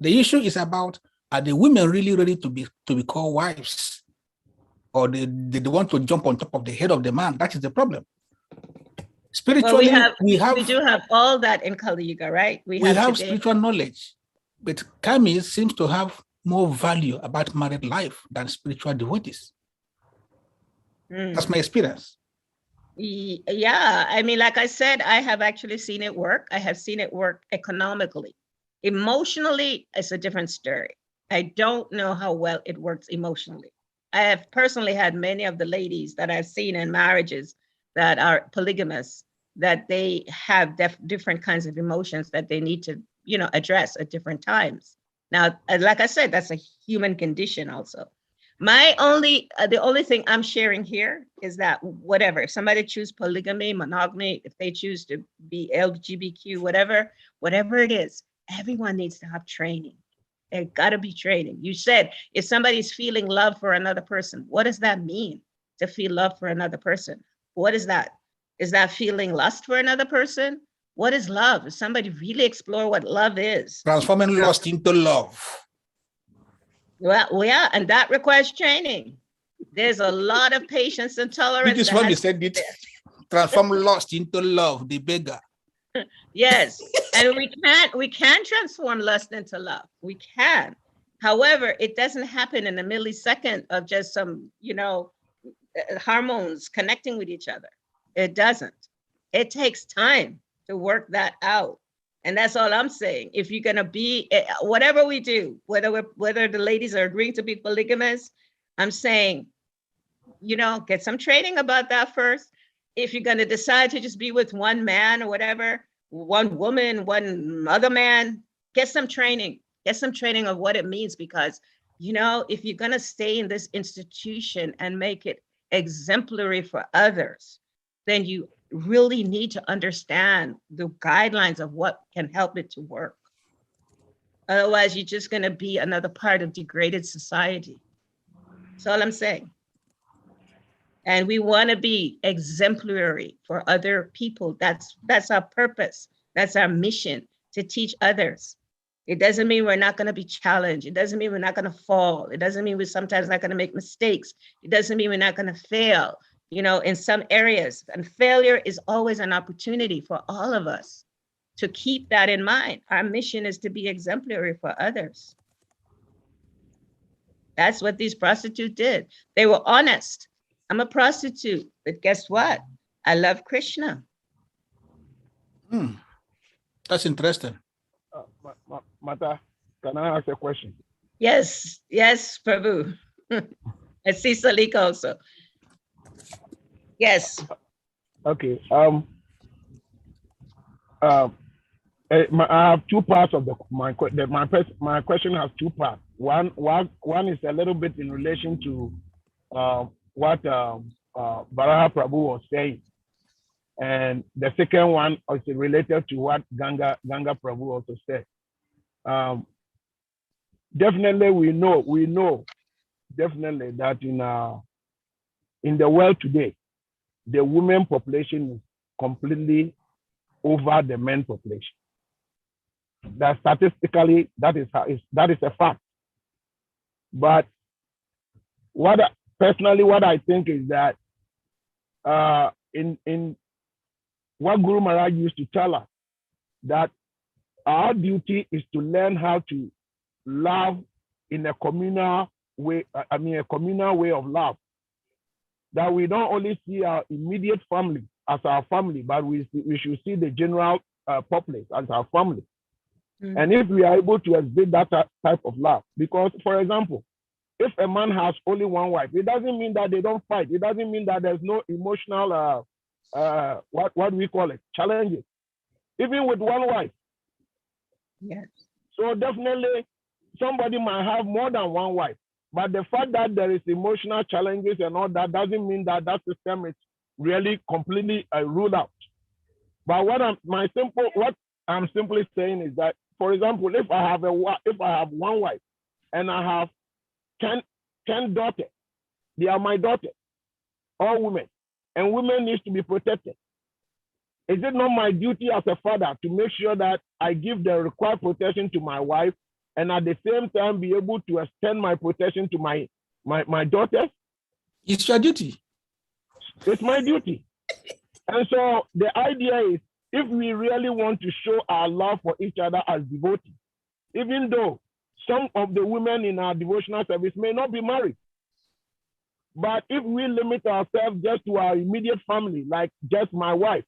The issue is about, are the women really ready to be called wives? Or they want to jump on top of the head of the man? That is the problem. Spiritually, we do have all that in Kali Yuga, right? We have spiritual knowledge, but Kamis seems to have more value about married life than spiritual devotees. That's my experience. Yeah, I mean, like I said, I have actually seen it work. I have seen it work economically. Emotionally, it's a different story. I don't know how well it works emotionally. I have personally had many of the ladies that I've seen in marriages that are polygamous, that they have different kinds of emotions that they need to, address at different times. Now, like I said, that's a human condition also. The only thing I'm sharing here is that if somebody choose polygamy, monogamy, if they choose to be LGBTQ, whatever it is, everyone needs to have training. There gotta be training. You said, if somebody's feeling love for another person, what does that mean to feel love for another person? What is that? Is that feeling lust for another person? What is love? Does somebody really explore what love is? Transforming lust into love. Well, yeah, and that requires training. There's a lot of patience and tolerance. This is what we said it. Transform lust into love, the beggar. Yes, and we can transform lust into love. We can. However, it doesn't happen in a millisecond of just some, hormones connecting with each other. It doesn't. It takes time to work that out. And that's all I'm saying. If you're gonna be, whatever we do, whether the ladies are agreeing to be polygamous, I'm saying, get some training about that first. If you're gonna decide to just be with one man or whatever, one woman, one other man, get some training of what it means, because You know, if you're going to stay in this institution and make it exemplary for others, then you really need to understand the guidelines of what can help it to work. Otherwise, you're just going to be another part of degraded society. That's all I'm saying. And we want to be exemplary for other people. That's our purpose. That's our mission, to teach others. It doesn't mean we're not going to be challenged. It doesn't mean we're not going to fall. It doesn't mean we're sometimes not going to make mistakes. It doesn't mean we're not going to fail, you know, in some areas. And failure is always an opportunity for all of us to keep that in mind. Our mission is to be exemplary for others. That's what these prostitutes did. They were honest. I'm a prostitute, but guess what? I love Krishna. That's interesting. Mata, can I ask a question? Yes, yes, Prabhu. I see Salika also. Yes. Okay. I have two parts of my question has two parts. One is a little bit in relation to what Varaha Prabhu was saying, and the second one is related to what Ganga Prabhu also said. Definitely, we know definitely that in the world today, the women population is completely over the men population. That statistically, that is a fact. But what I think is that in what Guru Maharaj used to tell us, that our duty is to learn how to love in a communal way. A communal way of love. That we don't only see our immediate family as our family, but we should see the general populace as our family. And if we are able to exhibit that type of love, because, for example, if a man has only one wife, it doesn't mean that they don't fight. It doesn't mean that there's no emotional, what we call it, challenges, even with one wife. Yes. So definitely, somebody might have more than one wife, but the fact that there is emotional challenges and all that doesn't mean that that system is really completely ruled out. But what I'm simply saying is that, for example, if I have one wife and I have 10 daughters, they are my daughters, all women, and women need to be protected. Is it not my duty as a father to make sure that I give the required protection to my wife, and at the same time be able to extend my protection to my daughters? It's your duty. It's my duty. And so the idea is, if we really want to show our love for each other as devotees, even though some of the women in our devotional service may not be married, but if we limit ourselves just to our immediate family, like just my wife,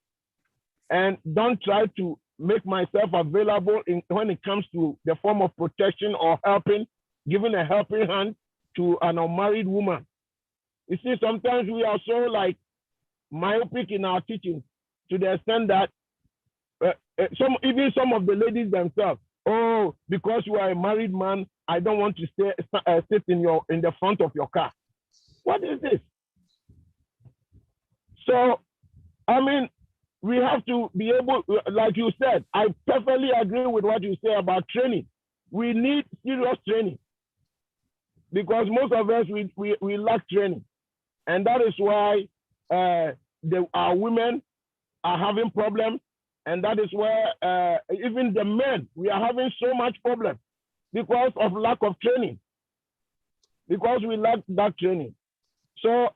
and don't try to make myself available when it comes to the form of protection or helping, giving a helping hand to an unmarried woman. You see, sometimes we are so like myopic in our teaching to the extent that some of the ladies themselves, oh, because you are a married man, I don't want to sit in the front of your car. What is this? So, I mean, we have to be able, like you said, I perfectly agree with what you say about training. We need serious training because most of us, we lack training. And that is why our women are having problems. And that is where even the men, we are having so much problem because of lack of training, because we lack that training. So,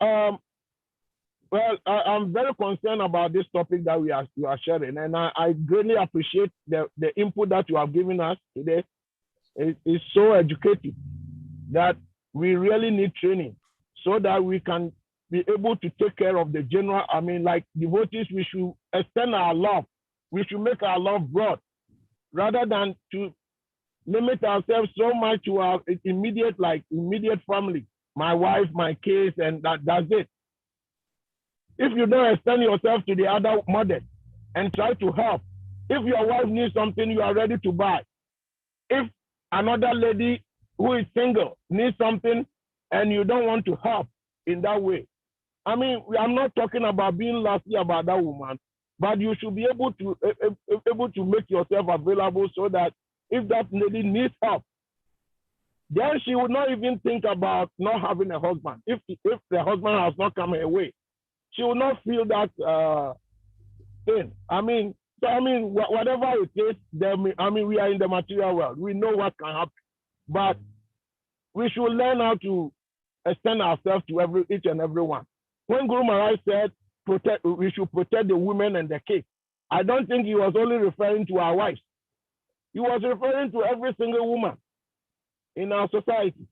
well, I'm very concerned about this topic that you are sharing, and I greatly appreciate the input that you have given us today. It's so educative that we really need training so that we can be able to take care of the general, like devotees, we should extend our love. We should make our love broad rather than to limit ourselves so much to our immediate family, my wife, my kids, and that's it. If you don't extend yourself to the other mothers and try to help, if your wife needs something, you are ready to buy. If another lady who is single needs something and you don't want to help in that way. I mean, I'm not talking about being lasty about that woman, but you should be able to make yourself available so that if that lady needs help, then she would not even think about not having a husband. If the husband has not come her way, she will not feel that thing. I mean, whatever it is, we are in the material world. We know what can happen, but we should learn how to extend ourselves to each and every one. When Guru Maharaj said we should protect the women and the kids, I don't think he was only referring to our wives. He was referring to every single woman in our society.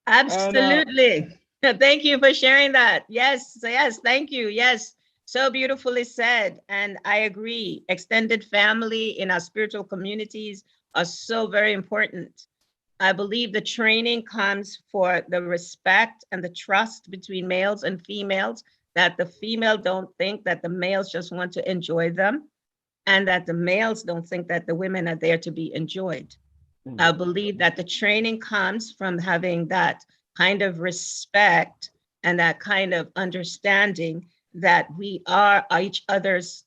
Absolutely. Thank you for sharing that. Yes, thank you. Yes, so beautifully said. And I agree. Extended family in our spiritual communities are so very important. I believe the training comes for the respect and the trust between males and females, that the female don't think that the males just want to enjoy them, and that the males don't think that the women are there to be enjoyed. I believe that the training comes from having that kind of respect and that kind of understanding that we are each other's,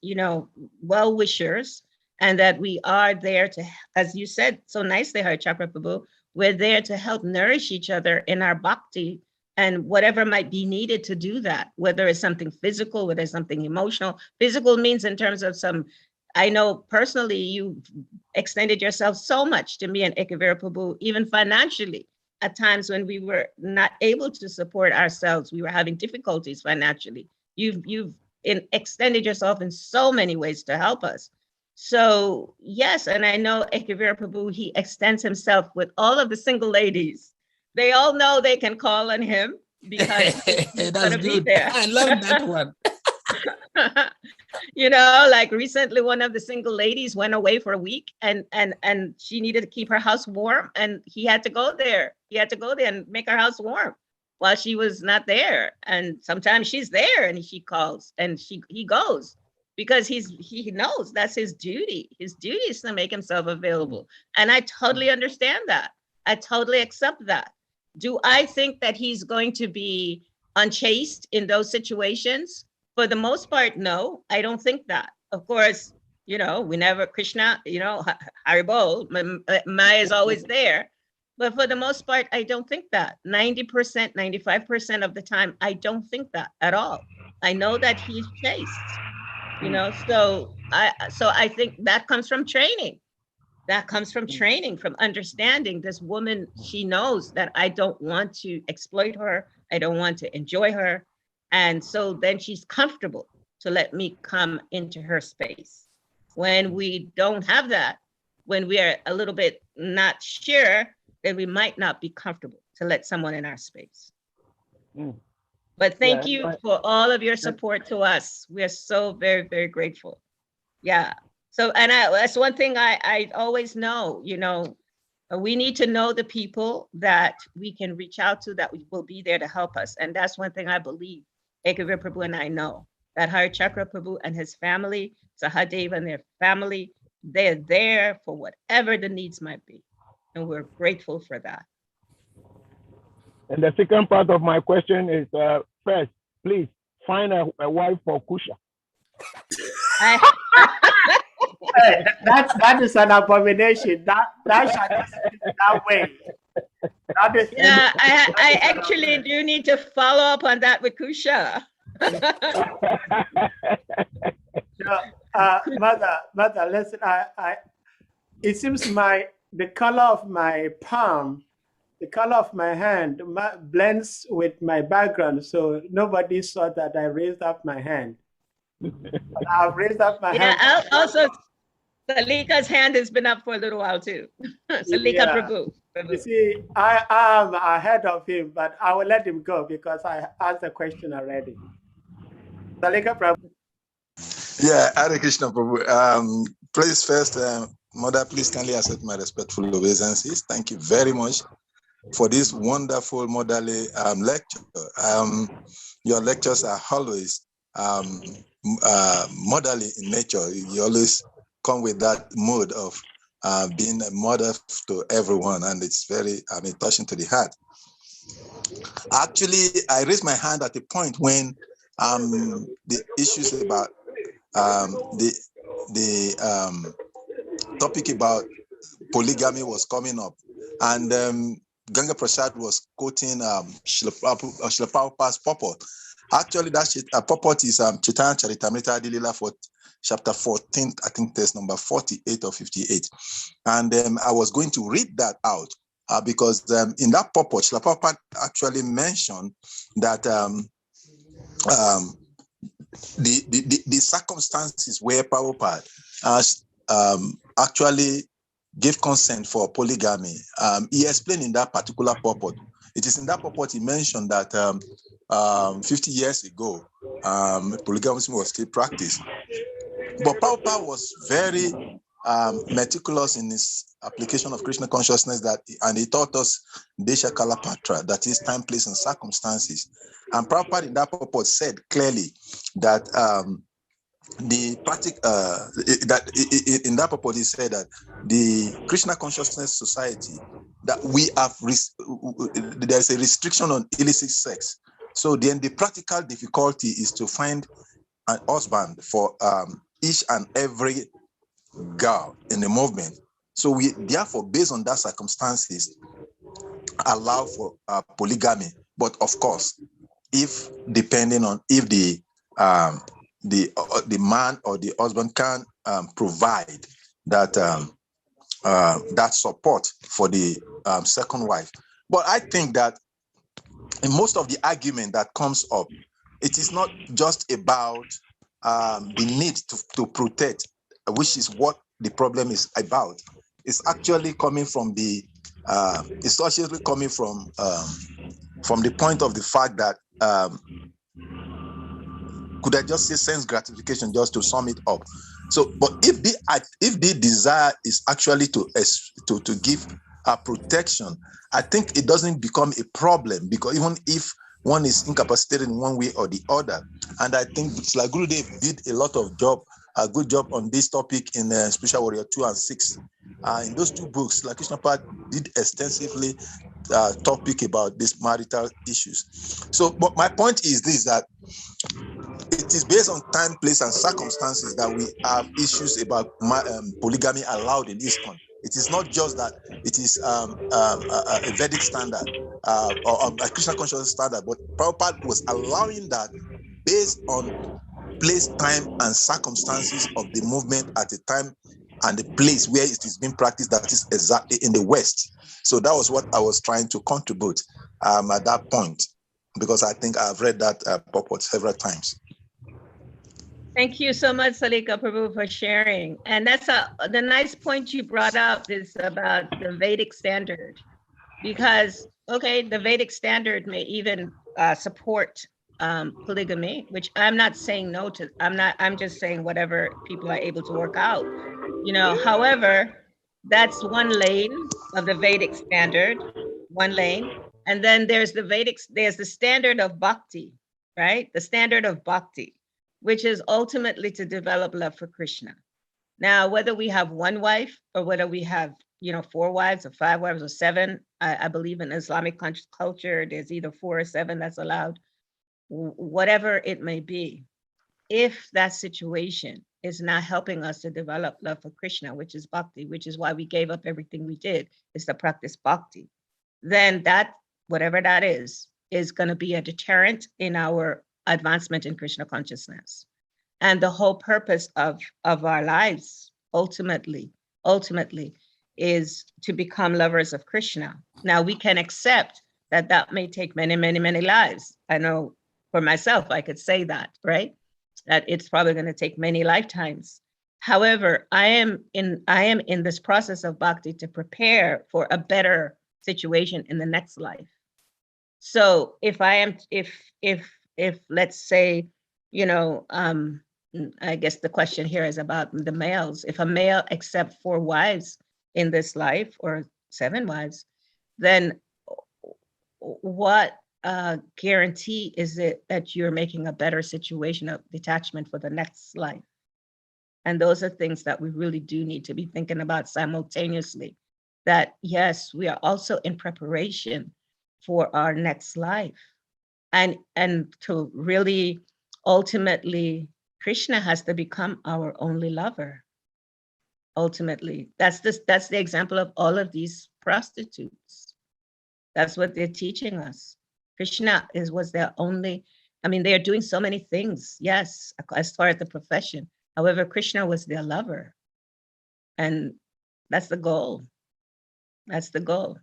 well-wishers, and that we are there to, as you said so nicely, Hari Chakra Prabhu, we're there to help nourish each other in our bhakti and whatever might be needed to do that, whether it's something physical, whether it's something emotional. Physical means in terms of I know personally you extended yourself so much to me and Ekavira Prabhu, even financially, at times when we were not able to support ourselves, we were having difficulties financially. You've extended yourself in so many ways to help us. So yes, and I know Ekavira Prabhu, he extends himself with all of the single ladies. They all know they can call on him because he's gonna be there. I love that one. Like recently one of the single ladies went away for a week and she needed to keep her house warm, and he had to go there. He had to go there and make her house warm while she was not there. And sometimes she's there and she calls and he goes, because he knows that's his duty. His duty is to make himself available. And I totally understand that. I totally accept that. Do I think that he's going to be unchaste in those situations? For the most part, no, I don't think that. Of course, we never, Krishna, Haribol, Maya is always there. But for the most part, I don't think that. 90%, 95% of the time, I don't think that at all. I know that he's chaste. So I think that comes from training. That comes from training, from understanding this woman. She knows that I don't want to exploit her. I don't want to enjoy her. And so then she's comfortable to let me come into her space. When we don't have that, when we are a little bit not sure, then we might not be comfortable to let someone in our space. But thank you for all of your support to us. We are so very, very grateful. Yeah. So, and that's one thing I always know, we need to know the people that we can reach out to, that will be there to help us. And that's one thing I believe Ekavira Prabhu and I know, that Hari Chakra Prabhu and his family, Sahadeva and their family, they're there for whatever the needs might be. And we're grateful for that. And the second part of my question is, first, please find a wife for Kusha. That is an abomination. That shall not be that way. I actually do need to follow up on that with Kusha. Mother, listen. It seems the color of my palm, the color of my hand blends with my background, so nobody saw that I raised up my hand. But I've raised up my hand. Yeah, also Salika's hand has been up for a little while too. Salika Prabhu. You see, I am ahead of him, but I will let him go because I asked the question already. Salika Prabhu. Yeah, Hare Krishna Prabhu. Please first, Mother, please kindly accept my respectful obeisances. Thank you very much for this wonderful motherly lecture. Your lectures are always motherly in nature. You always come with that mood of being a mother to everyone, and it's very, touching to the heart. Actually, I raised my hand at a point when the issues about the topic about polygamy was coming up, and Ganga Prasad was quoting Srila Prabhupada's purport. Actually, that purport is Chaitanya Charitamrita Adilila for chapter 14, I think there's number 48 or 58. And I was going to read that out because in that purport, Srila Prabhupada actually mentioned that the circumstances where Prabhupada actually gave consent for polygamy, he explained in that particular purport. It is in that purport he mentioned that 50 years ago, polygamy was still practiced. But Prabhupada was very meticulous in his application of Krishna consciousness, and he taught us Desha Kala Patra, that is time, place, and circumstances. And Prabhupada in that purport said clearly that in that purport he said that the Krishna consciousness society, that there's a restriction on illicit sex. So then the practical difficulty is to find an husband for each and every girl in the movement. So we therefore, based on that circumstances, allow for polygamy. But of course, if depending on if the man or the husband can provide that that support for the second wife. But I think that in most of the argument that comes up, it is not just about the need to protect, which is what the problem is about. It's actually coming from the point of the fact that could I just say sense gratification, just to sum it up. So, but if the desire is actually to give protection, I think it doesn't become a problem, because even if one is incapacitated in one way or the other, and I think it's like Gurudev did a good job on this topic in Spiritual Warrior 2 and 6. In those two books, like Krishna Pad did extensively topic about these marital issues. So, but my point is this, that it is based on time, place, and circumstances that we have issues about polygamy allowed in ISKCON. It is not just that it is a Vedic standard or a Krishna consciousness standard, but Prabhupada was allowing that based on place, time, and circumstances of the movement at the time and the place where it is being practiced, that is exactly in the West. So that was what I was trying to contribute at that point, because I think I've read that purport several times. Thank you so much, Salika Prabhu, for sharing. And that's the nice point you brought up is about the Vedic standard, because, okay, the Vedic standard may even support polygamy, which I'm not saying no to. I'm just saying whatever people are able to work out, however, that's one lane of the Vedic standard, one lane. And then there's the standard of bhakti, right? The standard of bhakti, which is ultimately to develop love for Krishna. Now, whether we have one wife or whether we have, 4 wives or 5 wives or 7, I believe in Islamic culture, there's either 4 or 7 that's allowed, whatever it may be. If that situation is not helping us to develop love for Krishna, which is bhakti, which is why we gave up everything we did, is to practice bhakti, then that, whatever that is going to be a deterrent in our advancement in Krishna consciousness. And the whole purpose of our lives ultimately is to become lovers of Krishna. Now, we can accept that may take many, many, many lives. I know for myself, I could say that, right? That it's probably going to take many lifetimes. However, I am in this process of bhakti to prepare for a better situation in the next life. So if let's say, I guess the question here is about the males. If a male accepts 4 wives in this life or 7 wives, then what guarantee is it that you're making a better situation of detachment for the next life? And those are things that we really do need to be thinking about simultaneously. That yes, we are also in preparation for our next life. And to really ultimately, Krishna has to become our only lover. Ultimately, that's the example of all of these prostitutes. That's what they're teaching us. Krishna was their only, I mean, they are doing so many things, yes, as far as the profession. However, Krishna was their lover. And that's the goal. That's the goal.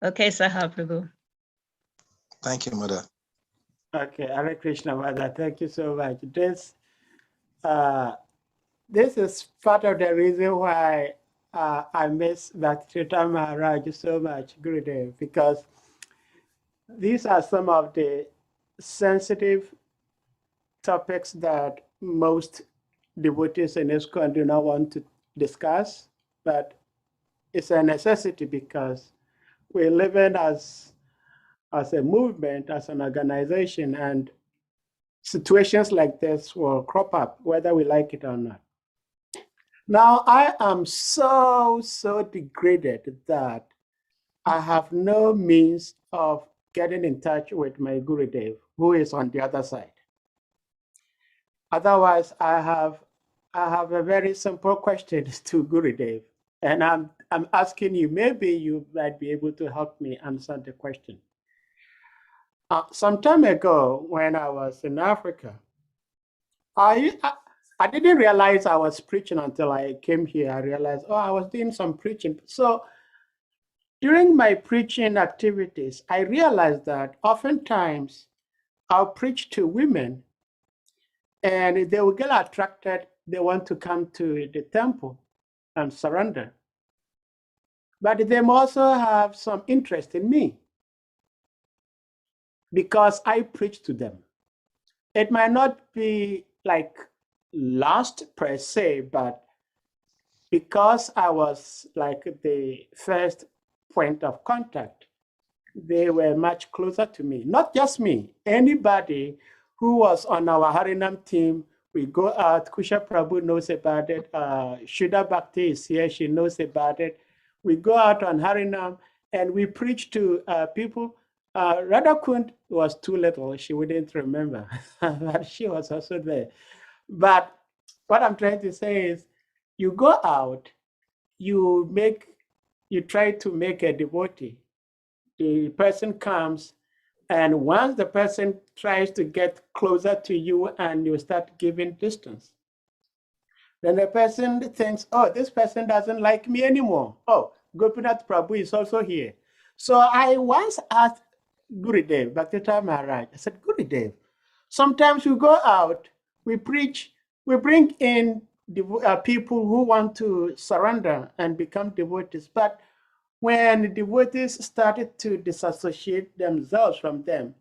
Okay, Sahar Prabhu. Thank you, Mother. Okay, Hare Krishna, Mother. Thank you so much. This is part of the reason why I miss Bhaktivedanta Maharaj so much, Gurudev, because these are some of the sensitive topics that most devotees in ISKCON do not want to discuss, but it's a necessity because we're living as a movement, as an organization, and situations like this will crop up, whether we like it or not. Now, I am so degraded that I have no means of getting in touch with my Gurudev, who is on the other side. Otherwise, I have a very simple question to Gurudev, and I'm asking you, maybe you might be able to help me answer the question. Some time ago, when I was in Africa, I didn't realize I was preaching until I came here. I realized, oh, I was doing some preaching. So during my preaching activities, I realized that oftentimes I'll preach to women and they will get attracted. They want to come to the temple and surrender. But they also have some interest in me because I preach to them. It might not be like lust per se, but because I was like the first point of contact, they were much closer to me. Not just me, anybody who was on our Harinam team. We go out, Kusha Prabhu knows about it, Shuddha Bhakti is here, she knows about it. We go out on Harinam and we preach to people. Radha Kund was too little, she wouldn't remember, but she was also there. But what I'm trying to say is, you go out, you try to make a devotee. The person comes, and once the person tries to get closer to you and you start giving distance, then the person thinks, oh, this person doesn't like me anymore. Oh, Gopinath Prabhu is also here. So I once asked Gurudev, Bhaktivedanta Maharaj, I said, Gurudev, sometimes we go out, we preach, we bring in people who want to surrender and become devotees. But when the devotees started to disassociate themselves from them,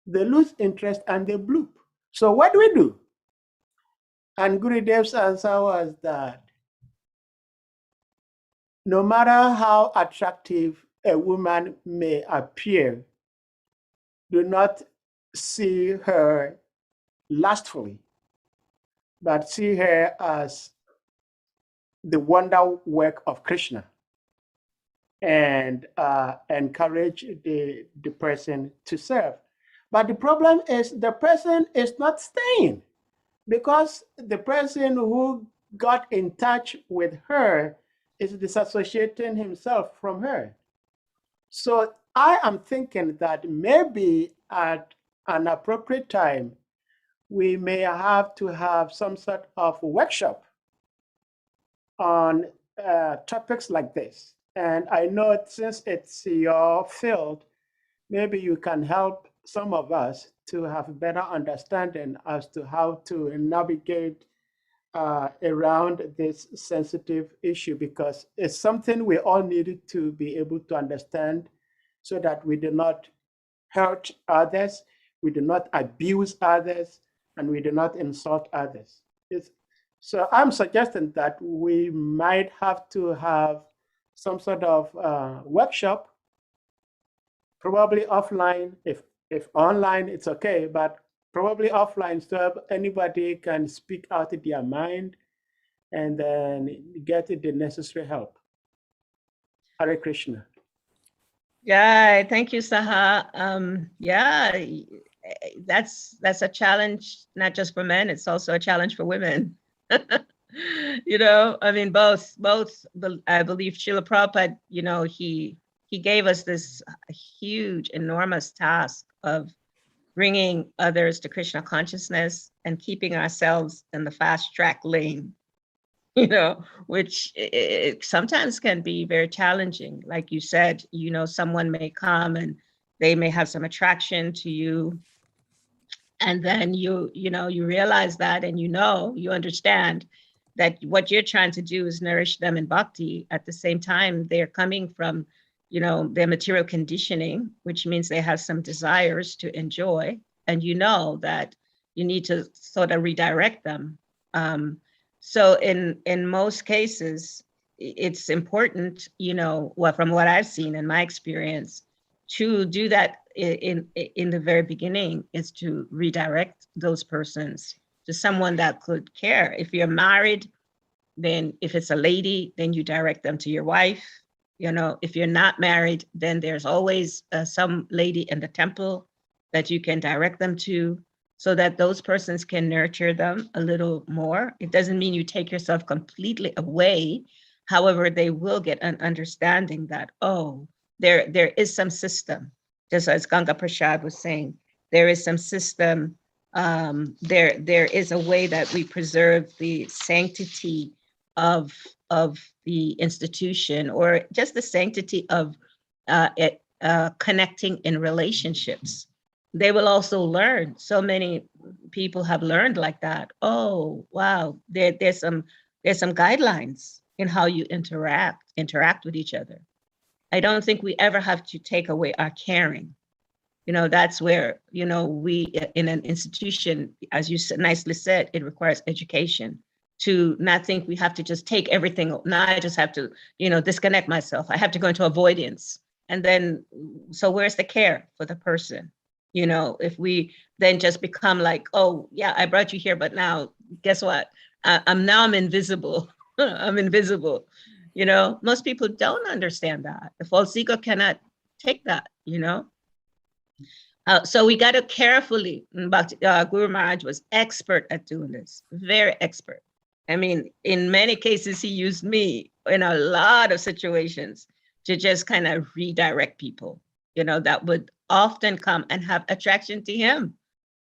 they lose interest and they bloop. So what do we do? And Gurudev's answer was that no matter how attractive a woman may appear, do not see her lustfully, but see her as the wonder work of Krishna, and encourage the person to serve. But the problem is the person is not staying, because the person who got in touch with her is disassociating himself from her. So I am thinking that maybe at an appropriate time, we may have to have some sort of workshop on topics like this. And I know since it's your field, maybe you can help some of us to have a better understanding as to how to navigate around this sensitive issue, because it's something we all needed to be able to understand so that we do not hurt others, we do not abuse others, and we do not insult others. So I'm suggesting that we might have to have some sort of workshop, probably offline. If online, it's okay, but probably offline, so anybody can speak out their mind and then get the necessary help. Hare Krishna. Yeah, thank you, Saha. Yeah, that's a challenge, not just for men, it's also a challenge for women. You know, I mean, both, I believe Srila Prabhupada, you know, he gave us this huge, enormous task of bringing others to Krishna consciousness and keeping ourselves in the fast track lane, you know, which it sometimes can be very challenging. Like you said, you know, someone may come and they may have some attraction to you. And then you know, you realize that, and you understand that what you're trying to do is nourish them in bhakti. At the same time, they're coming from, you know, their material conditioning, which means they have some desires to enjoy. And you know that you need to sort of redirect them. So in most cases, it's important, you know, from what I've seen in my experience, to do that in the very beginning, is to redirect those persons to someone that could care. If you're married, then if it's a lady, then you direct them to your wife. You know, if you're not married, then there's always some lady in the temple that you can direct them to, so that those persons can nurture them a little more. It doesn't mean you take yourself completely away. However, they will get an understanding that, oh, there is some system. Just as Ganga Prasad was saying, there is some system. There is a way that we preserve the sanctity of the institution, or just the sanctity of connecting in relationships. They will also learn. So many people have learned like that. Oh, wow, there's some guidelines in how you interact with each other. I don't think we ever have to take away our caring. You know, that's where, you know, we in an institution, as you nicely said, it requires education to not think we have to just take everything. Now I just have to, you know, disconnect myself. I have to go into avoidance. And then, so where's the care for the person? You know, if we then just become like, oh yeah, I brought you here, but now guess what? I'm invisible. I'm invisible. You know, most people don't understand that. The false ego cannot take that, you know? So we got to carefully, but Guru Maharaj was expert at doing this, very expert. I mean, in many cases, he used me in a lot of situations to just kind of redirect people, you know, that would often come and have attraction to him,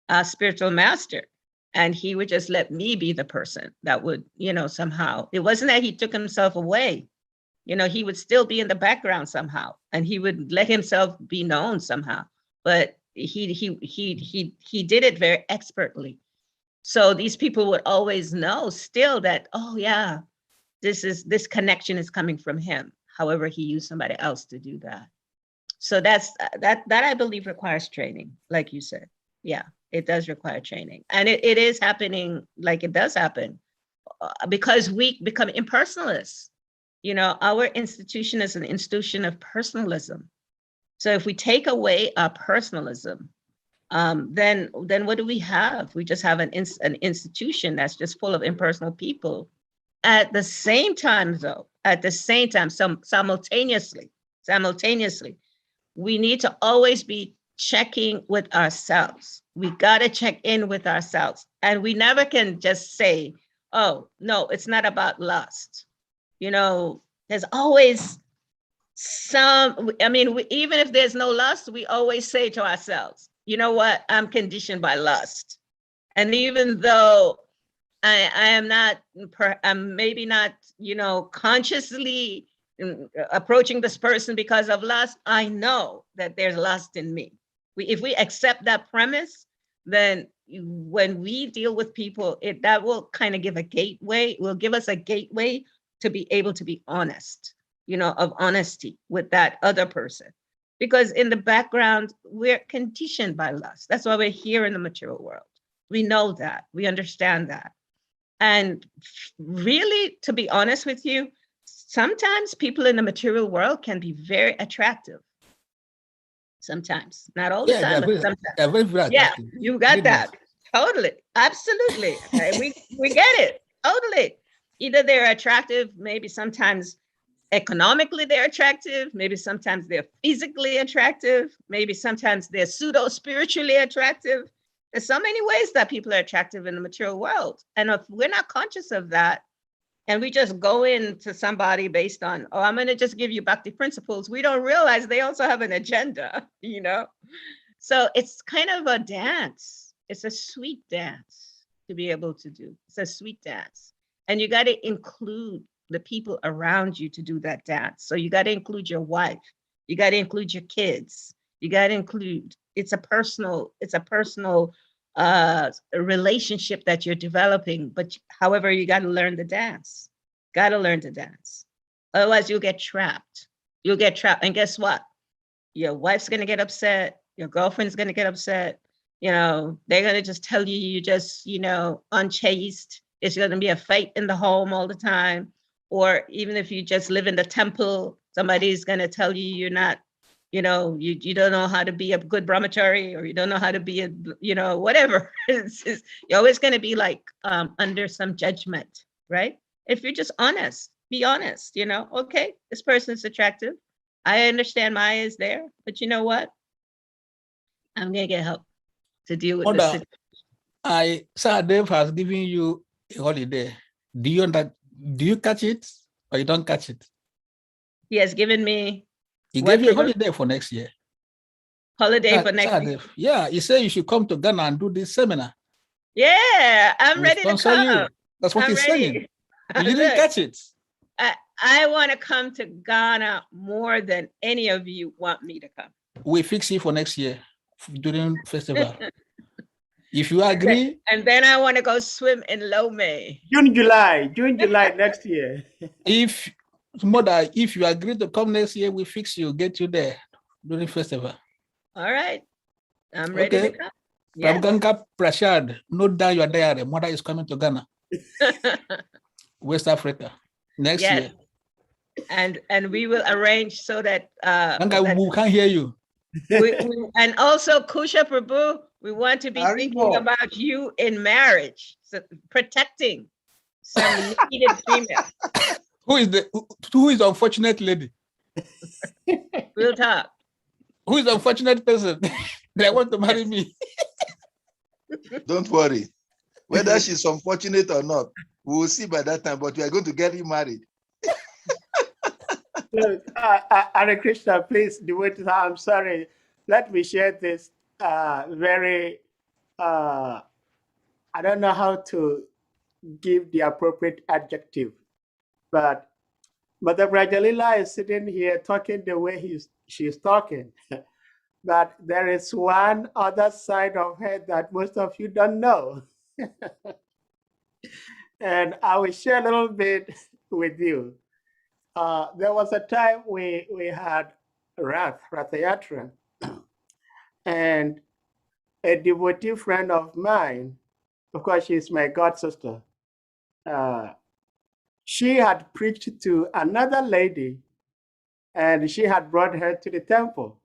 a spiritual master. And he would just let me be the person that would, you know, somehow, it wasn't that he took himself away, you know, he would still be in the background somehow, and he would let himself be known somehow, but he did it very expertly. So these people would always know still that, oh yeah, this connection is coming from him. However, he used somebody else to do that. So that I believe requires training, like you said. Yeah, it does require training. And it is happening, like it does happen, because we become impersonalists. You know, our institution is an institution of personalism. So if we take away our personalism, then what do we have? We just have an institution that's just full of impersonal people. At the same time, though, simultaneously, we need to always be checking with ourselves. We got to check in with ourselves. And we never can just say, oh, no, it's not about lust. You know, there's always some, I mean, even if there's no lust, we always say to ourselves, you know what, I'm conditioned by lust. And even though I'm maybe not, you know, consciously approaching this person because of lust, I know that there's lust in me. If we accept that premise, then when we deal with people, that will kind of give a gateway, will give us a gateway to be able to be honest, you know, of honesty with that other person. Because in the background, we're conditioned by lust. That's why we're here in the material world. We know that, we understand that. And really, to be honest with you, sometimes people in the material world can be very attractive. Sometimes, not all the time, but sometimes. Very Yeah, you got that. Totally. Absolutely. We get it. Totally. Either they're attractive, maybe sometimes economically they're attractive, maybe sometimes they're physically attractive, maybe sometimes they're pseudo spiritually attractive. There's so many ways that people are attractive in the material world. And if we're not conscious of that, and we just go into somebody based on, oh, I'm going to just give you Bhakti principles, we don't realize they also have an agenda, you know? So it's kind of a dance. It's a sweet dance to be able to do. It's a sweet dance. And you got to include the people around you to do that dance. So you got to include your wife. You got to include your kids. You got to include, it's a personal relationship that you're developing, but however, you got to learn the dance. Got to learn to dance. Otherwise, you'll get trapped. You'll get trapped. And guess what? Your wife's going to get upset. Your girlfriend's going to get upset. You know, they're going to just tell you, you just, you know, unchaste. It's going to be a fight in the home all the time. Or even if you just live in the temple, somebody's going to tell you you're not, you know, you don't know how to be a good brahmachari, or you don't know how to be a, you know, whatever. You're always going to be like under some judgment, right? If you're just honest, be honest, you know, okay, this person's attractive. I understand Maya is there, but you know what? I'm going to get help to deal with this situation. Sir Dave has given you a holiday. Do you catch it or you don't catch it? He has given me. He gave you a holiday for next year. Holiday for next year? Yeah, he said you should come to Ghana and do this seminar. Yeah, I'm ready to come. You. That's what he's saying. You didn't catch it. I want to come to Ghana more than any of you want me to come. We fix it for next year during festival. If you agree. And then I want to go swim in Lome. June, July next year. If you agree to come next year, we fix you, get you there during festival. All right. I'm ready to come. Yes. Prabhupada Prashad, note down your diary. Mother is coming to Ghana. West Africa next year. And we will arrange so that we can hear you. And also Kusha Prabhu, we want to be thinking about you in marriage, so protecting some needed female. Who is the unfortunate lady? We'll talk. Who is the unfortunate person that want to marry me? Don't worry. Whether she's unfortunate or not, we will see by that time, but we are going to get you married. Look, Hare Krishna, please, Devotee, I'm sorry. Let me share this I don't know how to give the appropriate adjective, but Mother Vrajalila is sitting here talking the way she's talking. But there is one other side of her that most of you don't know. And I will share a little bit with you. There was a time we had Rathayatra, and a devotee friend of mine, of course, she's my god sister. She had preached to another lady, and she had brought her to the temple.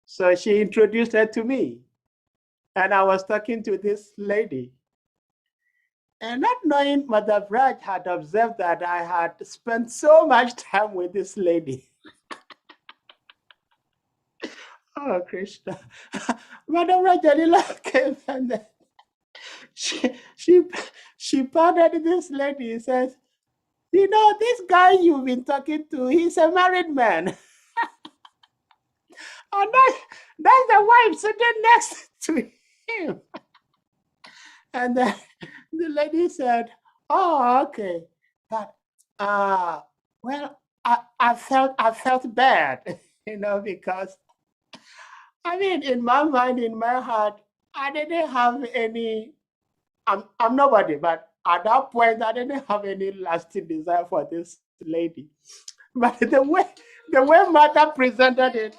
So she introduced her to me, and I was talking to this lady. And not knowing, Mother Vraj had observed that I had spent so much time with this lady. Oh, Krishna. Mother Vrajalila came and then she pardoned this lady. He says, you know, this guy you've been talking to, he's a married man. And that's the wife sitting next to him. And then the lady said, oh, okay. But, well, I felt bad, you know, because, I mean, in my mind, in my heart, I didn't have any, I'm nobody, but at that point, I didn't have any lasting desire for this lady. But the way Mother presented it,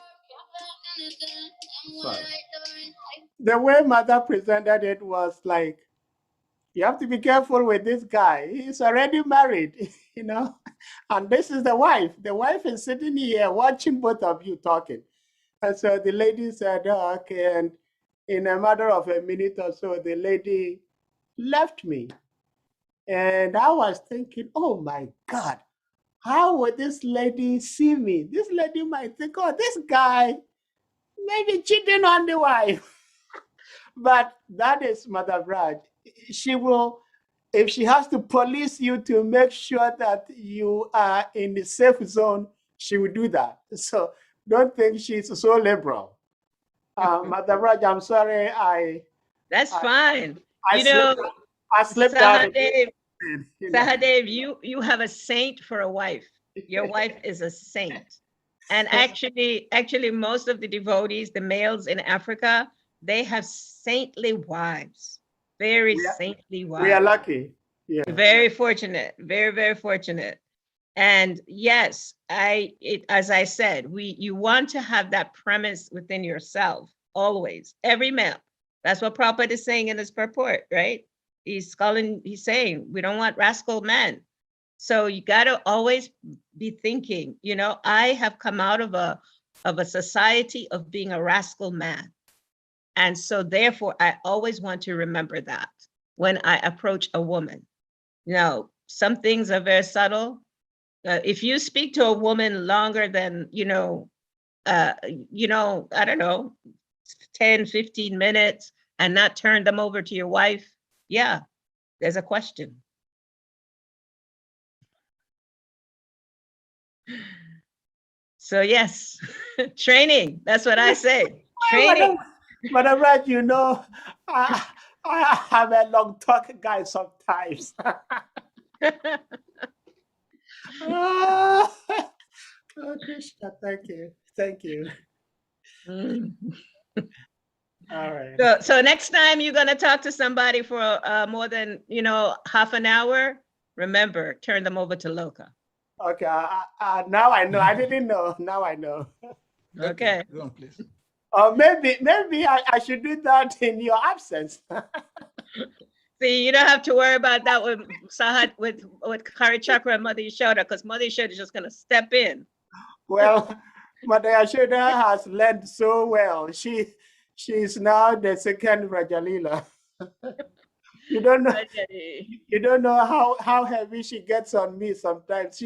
the way Mother presented it was like, you have to be careful with this guy. He's already married, you know, and this is the wife. The wife is sitting here watching both of you talking. And so the lady said, oh, okay. And in a matter of a minute or so, the lady left me. And I was thinking, oh my God, how would this lady see me? This lady might think, oh, this guy maybe cheating on the wife. But that is Mother Brad. She will, if she has to police you to make sure that you are in the safe zone, she will do that. So don't think she's so liberal. Mother Raj, I'm sorry. That's fine. I You know, slipped out. Sahadev, Sahadev, you have a saint for a wife. Your wife is a saint. And actually, most of the devotees, the males in Africa, they have saintly wives, very saintly wives. We are lucky. Yeah. Very fortunate, very, very fortunate. And yes, as I said, you want to have that premise within yourself, always, every male. That's what Prabhupada is saying in his purport, right? He's saying, we don't want rascal men. So you got to always be thinking, you know, I have come out of a society of being a rascal man. And so therefore, I always want to remember that when I approach a woman. You know, some things are very subtle. If you speak to a woman longer than, I don't know, 10, 15 minutes and not turn them over to your wife, yeah, there's a question. So yes, training, that's what I say, training. Madam Raj, you know, I have a long talk guy sometimes. Oh, Krishna, thank you. Thank you. All right. So next time you're going to talk to somebody for more than, half an hour, remember, turn them over to Loka. Okay. Now I know. I didn't know. Now I know. Okay. Go on, please. Or maybe I should do that in your absence. See, you don't have to worry about that with Sahat, with Kari Chakra and Mother Yashoda, because Mother Yashoda is just going to step in. Well, Mother Yashoda has learned so well. She's now the second Vrajalila. You don't know how heavy she gets on me sometimes.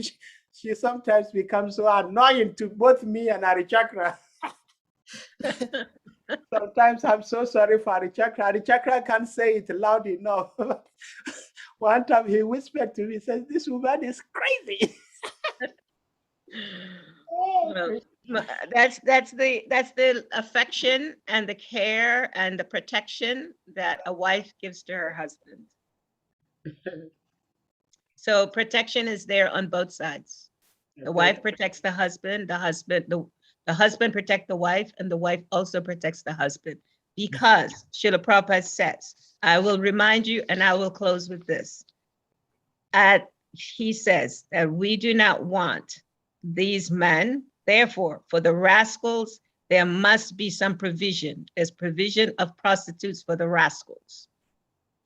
She sometimes becomes so annoying to both me and Harichakra. Sometimes I'm so sorry for Harichakra. Harichakra can't say it loud enough. One time he whispered to me, he says, "This woman is crazy." Well, that's the affection and the care and the protection that a wife gives to her husband. So protection is there on both sides. The wife protects the husband, the husband protects the wife, and the wife also protects the husband. Because Srila Prabhupada says, I will remind you, and I will close with this. He says that we do not want these men. Therefore, for the rascals, there must be some provision. There's provision of prostitutes for the rascals.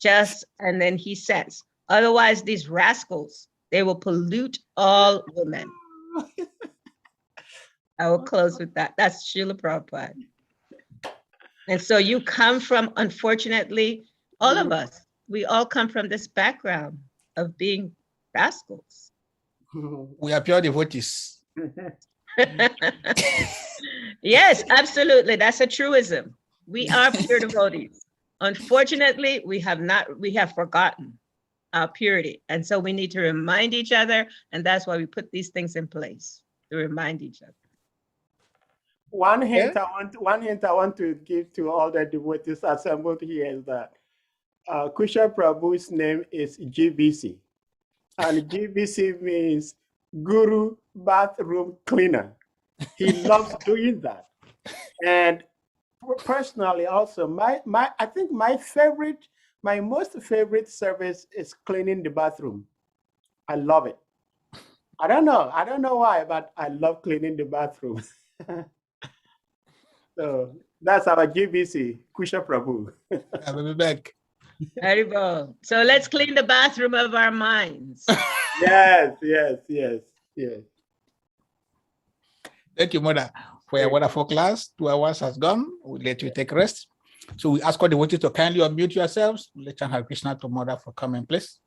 And then he says, otherwise these rascals, they will pollute all women. I will close with that. That's Srila Prabhupada. And so you come from, unfortunately, all of us, we all come from this background of being rascals. We are pure devotees. Yes, absolutely. That's a truism. We are pure devotees. Unfortunately, we have forgotten our purity. And so we need to remind each other. And that's why we put these things in place, to remind each other. One hint I want to give to all the devotees assembled here is that Krishna Prabhu's name is GBC. And GBC means Guru Bathroom Cleaner. He loves doing that. And personally also, I think my most favorite service is cleaning the bathroom. I love it. I don't know why, but I love cleaning the bathroom. So that's our GBC, Krishna Prabhu. I'll be back. Haribol. So let's clean the bathroom of our minds. Yes. Thank you, Mother, for your wonderful class. 2 hours has gone. We'll let you take rest. So we ask all the devotees to kindly unmute yourselves. Let's thank Hare Krishna to Mother for coming, please.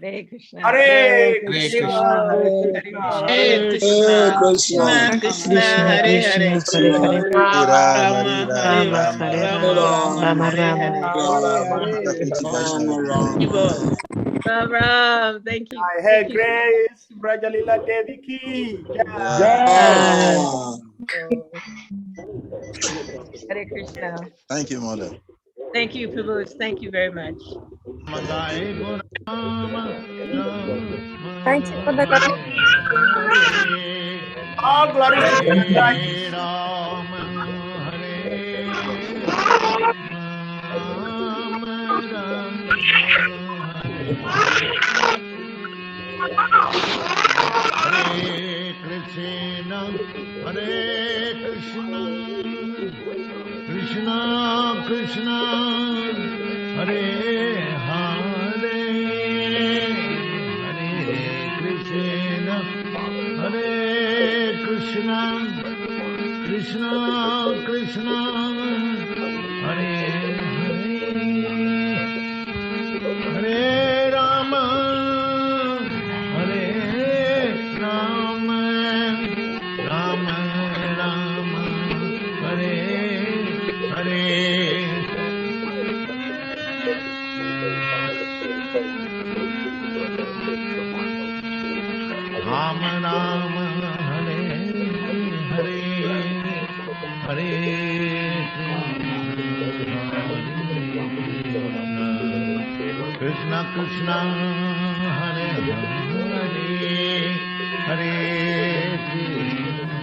Hare Krishna. Hare Krishna. Hare Krishna. Krishna. Krishna, Hare Hare. Rama, Rama, Rama, Ram. Thank you. I have grace, Vrajalila Dd ki. Hare Krishna. Thank you, Mother. Thank you, Prabhu. Thank you very much. Thank you for the All glory to God. Hare Krishna, Hare Krishna, Krishna Krishna, Hare Hare, Hare Krishna, Hare Krishna, Krishna Krishna, Hare Hare, Hare Rama, Hare Rama, Rama Rama, Hare Hare. Rama Rama, Hare Hare, Hare Krishna, Krishna, Hare Hare, Hare Krishna.